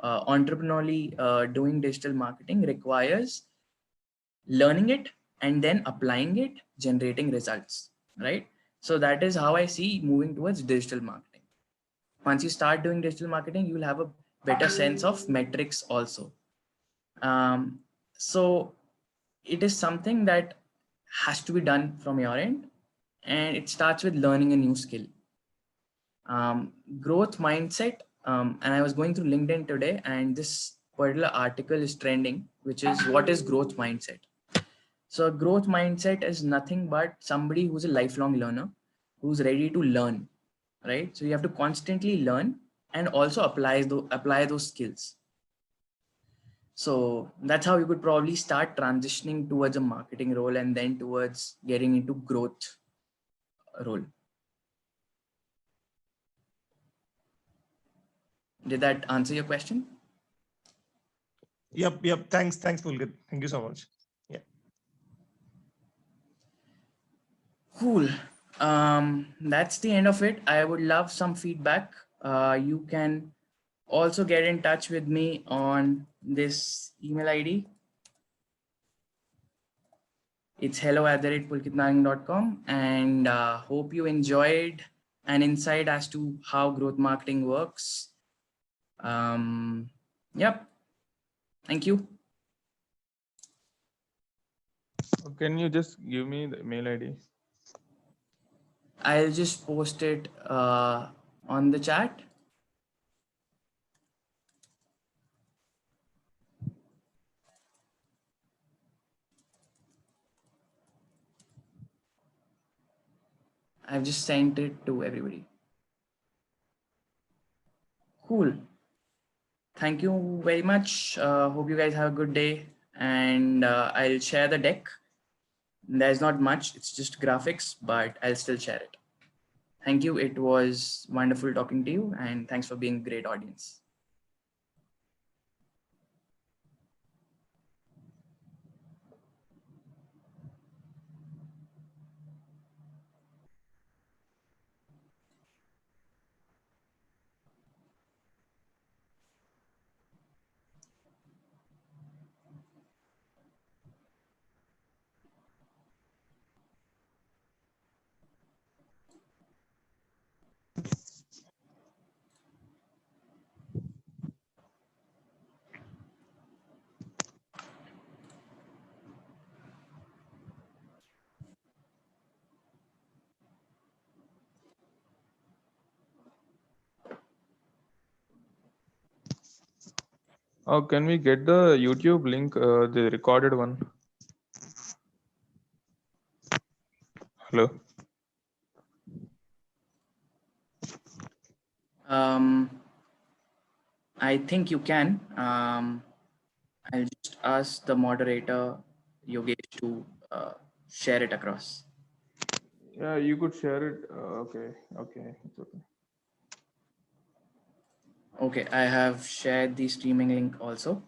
[SPEAKER 1] entrepreneurially doing digital marketing requires learning it and then applying it, generating results, right? So that is how I see moving towards digital marketing. Once you start doing digital marketing, you will have a better sense of metrics also. So it is something that has to be done from your end, and it starts with learning a new skill. Growth mindset, and I was going through LinkedIn today, and this particular article is trending, which is what is growth mindset. So a growth mindset is nothing but somebody who's a lifelong learner, who's ready to learn, right? So you have to constantly learn and also apply those skills. So that's how you could probably start transitioning towards a marketing role and then towards getting into growth role. Did that answer your question?
[SPEAKER 4] Yep. Thanks, Pulkit. Thank you so much. Yeah.
[SPEAKER 1] Cool. That's the end of it. I would love some feedback. You can also get in touch with me on this email ID. It's hello@pulkitnarang.com, and hope you enjoyed an insight as to how growth marketing works. Yep. Thank you.
[SPEAKER 5] Can you just give me the mail ID?
[SPEAKER 1] I'll just post it on the chat. I've just sent it to everybody. Cool. Thank you very much. Hope you guys have a good day, and I'll share the deck. There's not much, it's just graphics, but I'll still share it. Thank you. It was wonderful talking to you, and thanks for being a great audience.
[SPEAKER 5] Oh, can we get the YouTube link, the recorded one? Hello.
[SPEAKER 1] I think you can. I'll just ask the moderator, Yogesh, to share it across.
[SPEAKER 5] Yeah, you could share it. Okay, it's okay.
[SPEAKER 1] Okay, I have shared the streaming link also.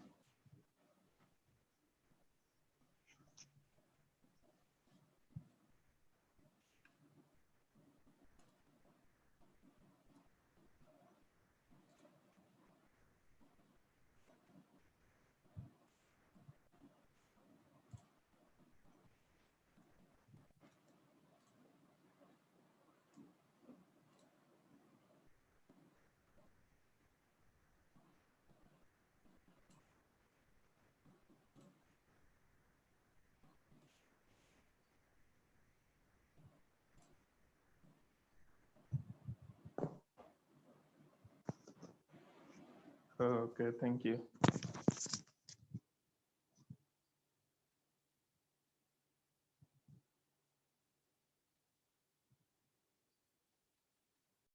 [SPEAKER 5] Okay, thank you.